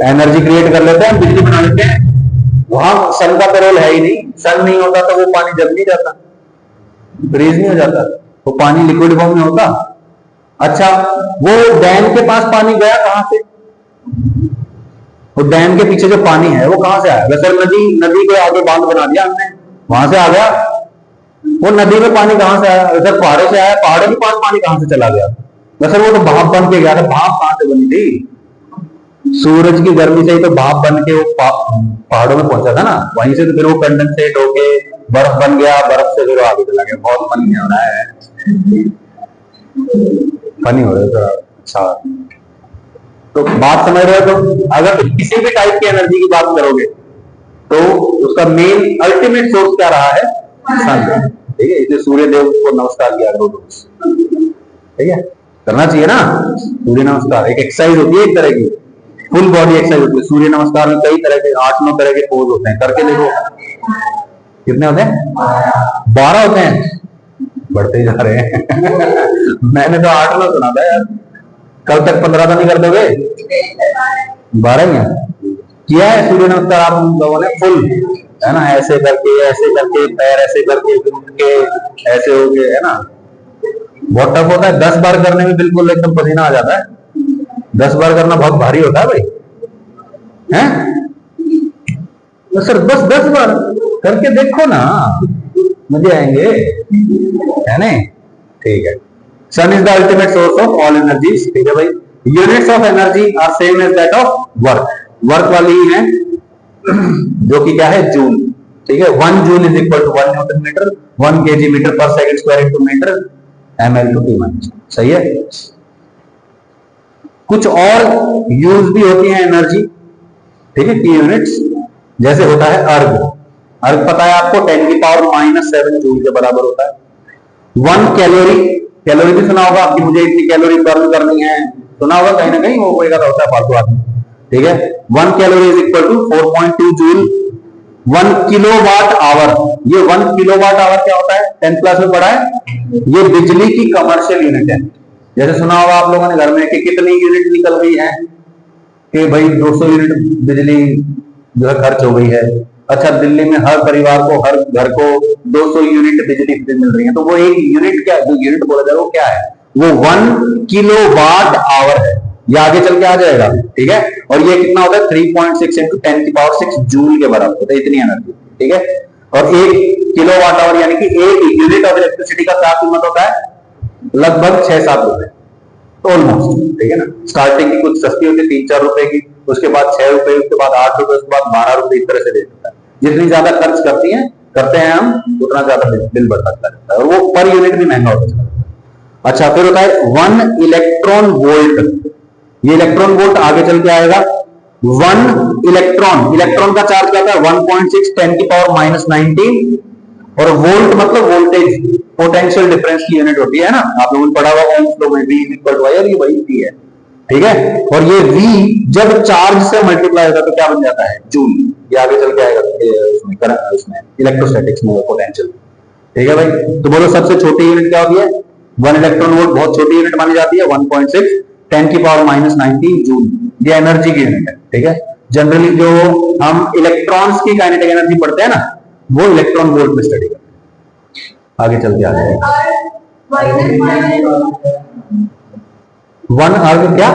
एनर्जी क्रिएट कर लेते हैं, बिजली बना लेते हैं। वहां सन का तो रोल है ही नहीं। सन नहीं होता तो वो पानी जम नहीं जाता, फ्रीज नहीं हो जाता, वो पानी लिक्विड फॉर्म में होता। अच्छा, वो डैम के पास पानी गया कहां से? वो डैम के पीछे जो पानी है वो कहां से आया? वैसे नदी के आगे बांध बना दिया हमने, वहां से आ गया। वो नदी में पानी कहां से आया? वैसे पहाड़ों से आया, पहाड़ों के पास पानी कहां से चला गया? वैसे वो तो भाप बन के गया था। भाप कहां से बनी थी? सूरज की गर्मी से ही तो भाप बन के वो पहाड़ों में पहुंचा था ना, वहीं से तो फिर वो कंडेंसेट होके बर्फ बन गया, बर्फ से फिर आगे चला गया। बहुत फनी हो रहा है, फनी हो रहा है। अच्छा, तो बात समझ रहे हो? तो अगर किसी भी टाइप की एनर्जी की बात करोगे तो उसका मेन अल्टीमेट सोर्स क्या रहा है? सन। ठीक है, इसलिए सूर्य देव को नमस्कार किया करो रोज। ठीक है, करना चाहिए ना सूर्य नमस्कार। एक एक्सरसाइज होती है, एक तरह की फुल बॉडी एक्सरसाइज होती है। सूर्य नमस्कार में कई तरह के 8-9 तरह के पोज होते हैं, करके देखो। कितने होते हैं? 12 होते हैं, बढ़ते ही जा रहे हैं। मैंने तो 8-9 सुना था यार, कल तक 15 तो नहीं कर दोगे? 12 ही है। किया है सूर्य नमस्कार आप लोगों ने फुल, है ना? ऐसे करके पैर ऐसे करके उठ के ऐसे हो गए, है ना? बहुत टफ होता है। 10 बार करने में बिल्कुल एकदम पसीना आ जाता है। 10 बार करना बहुत भारी होता है भाई, हैं? तो सर बस 10 बार करके देखो ना, मजे आएंगे, है ना? ठीक है। Sun is the ultimate source of all energies. ठीक है भाई। Units of energy are same as that of work. Work वाली ही है, जो कि क्या है? जूल। ठीक है, 1 joule is equal to 1 newton metre, 1 KG metre पर second square into metre, ml to T-। सही है। कुछ और यूज भी होती है एनर्जी, ठीक है, की यूनिट्स। जैसे होता है अर्ग। अर्ग पता है आपको 10⁻⁻7 जूल के बराबर होता है। 1 कैलोरी, कैलोरी भी सुना होगा कि मुझे इतनी कैलोरी बर्न करनी है, सुना होगा कहीं ना कहीं, वो कोई का होता है फालतू आदमी। ठीक है, 1 calorie is equal to 4.2 joule. 1 kilowatt hour, ये 1 किलोवाट आवर क्या होता है? 10th क्लास में पढ़ा है। ये बिजली की कमर्शियल यूनिट है। जैसे सुना होगा आप लोगों ने घर में कि कितनी यूनिट निकल गई है, कि भाई 200 यूनिट बिजली जो है खर्च हो गई है। अच्छा, दिल्ली में हर परिवार को, हर घर को 200 यूनिट बिजली फ्री मिल रही है। तो वो एक यूनिट क्या, जो यूनिट बोला जाए वो क्या है? वो 1 किलोवाट आवर है। ये आगे चल के आ जाएगा, ठीक है। और ये कितना होता है 3.6 इंटू 10 की पावर 6 जूल के बराबर होता है, इतनी एनर्जी, ठीक है। और 1 किलोवाट आवर यानी कि एक यूनिट ऑफ इलेक्ट्रिसिटी का क्या कीमत होता है, लगभग 6-7 रुपए ऑलमोस्ट, ठीक है ना। स्टार्टिंग की कुछ सस्ती होती है 3-4 रुपए की, उसके बाद 6 रुपए, उसके बाद 8 रुपए, उसके बाद 12 रुपए, इस तरह से दे देता है। जितनी ज्यादा खर्च करते हैं हम, उतना ज्यादा बिल बढ़ता रहता है, और वो पर यूनिट भी महंगा होता है। अच्छा, फिर होता है 1 इलेक्ट्रॉन वोल्ट। ये इलेक्ट्रॉन वोल्ट आगे चल के आएगा। 1 इलेक्ट्रॉन का चार्ज क्या था 1.6 10 की पावर -19, और वोल्ट मतलब वोल्टेज, पोटेंशियल डिफरेंस की यूनिट होती है ना, आप लोगों ने पढ़ा हुआ ओम्स लॉ में, V = I, और ये वही V है, ठीक है। और ये V जब चार्ज से मल्टीप्लाई होता है तो क्या बन जाता है, जूल। ये आगे चल के आएगा उसमें इलेक्ट्रोस्टैटिक्स में पोटेंशियल, ठीक है भाई। तो बोलो सबसे छोटी यूनिट क्या होती है, 1 इलेक्ट्रॉन वोल्ट बहुत छोटी यूनिट मानी जाती है, 1.6 10 की पावर -19 जूल। ये एनर्जी की यूनिट है, ठीक है। जनरली जो हम इलेक्ट्रॉन्स की काइनेटिक एनर्जी पढ़ते हैं ना, वो इलेक्ट्रॉन वोल्ट में स्टडी करते हैं। आगे चल के आ जाएगा 1 अर्ग क्या,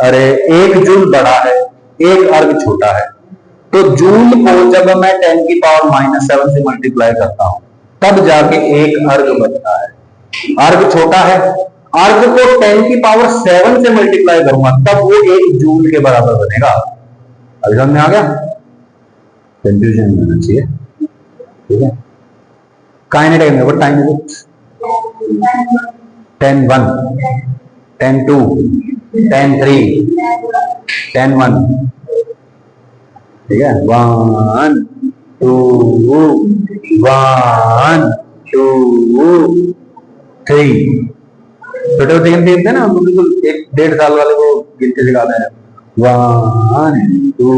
अरे 1 जूल बड़ा है, 1 अर्ग छोटा है। तो जूल को जब मैं 10 की पावर -7 से मल्टीप्लाई करता हूं, तब जाके 1 अर्ग बनता है। अर्ग छोटा है, अर्ग को 10 की पावर 7 से मल्टीप्लाई करूंगा, तब वो 1 जूल के बराबर बनेगा। अभी समझ में आ गया, कंफ्यूजन नहीं होना चाहिए, ठीक है। काइनेटिक एनर्जी टाइम इज 10-1, 10-2, 10-3, 10-1, ठीक है। 1 2 1 2 3, छोटे बच्चे गिनते हैं ना, बिल्कुल 1-1.5 साल वाले को गिनते सिखाते हैं, 1 2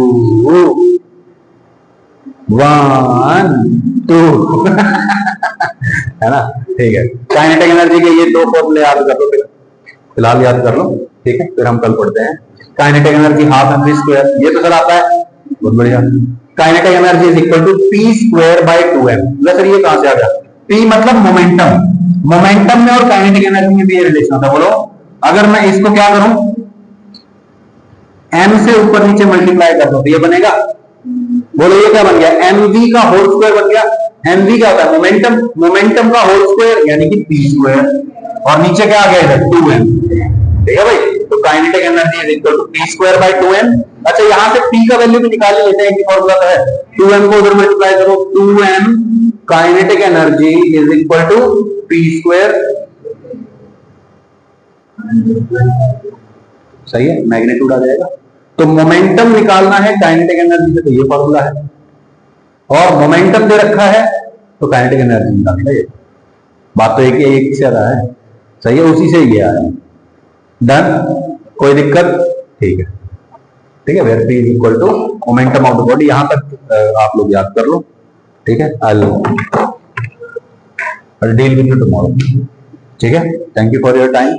1 2 है ना, ठीक है। काइनेटिक एनर्जी के ये 2 फॉर्मूले याद कर लो, फिलहाल याद कर लो, ठीक है। फिर हम कल पढ़ते हैं काइनेटिक एनर्जी ½ mv², ये तो सर आता है, बहुत बढ़िया। Kinetic energy is equal to p²/2m। Sir ये कहां से आ गया, p मतलब मोमेंटम, मोमेंटम में और काइनेटिक एनर्जी में भी ये रिलेशन होता है। बोलो अगर मैं इसको क्या करूं, m से ऊपर नीचे मल्टीप्लाई कर दो तो ये बनेगा, बोलो ये क्या बन गया, mv का होल स्क्वायर बन गया। mv क्या होता है, मोमेंटम, मोमेंटम का होल स्क्वायर यानी कि p², और नीचे क्या आ गया इधर 2m, ठीक है भाई। तो kinetic energy is equal to p²/2m। अच्छा, यहां से p का वैल्यू भी निकाल लेते हैं, कि फॉर्मूला तो है 2m को उधर मल्टीप्लाई करो, 2m kinetic energy is equal to p², सही है, मैग्नीट्यूड आ जाएगा। तो मोमेंटम निकालना है काइनेटिक एनर्जी से, तो ये फॉर्मूला है, और मोमेंटम दे रखा है तो काइनेटिक एनर्जी निकालना है। बात तो एक से आ रहा है, सही है, उसी से ये आ रहा है। डन, कोई दिक्कत, ठीक है, ठीक है। Where P is equal to momentum of the body, यहां तक आप लोग याद कर लो, ठीक है। I will deal with you tomorrow, ठीक है। Thank you for your time.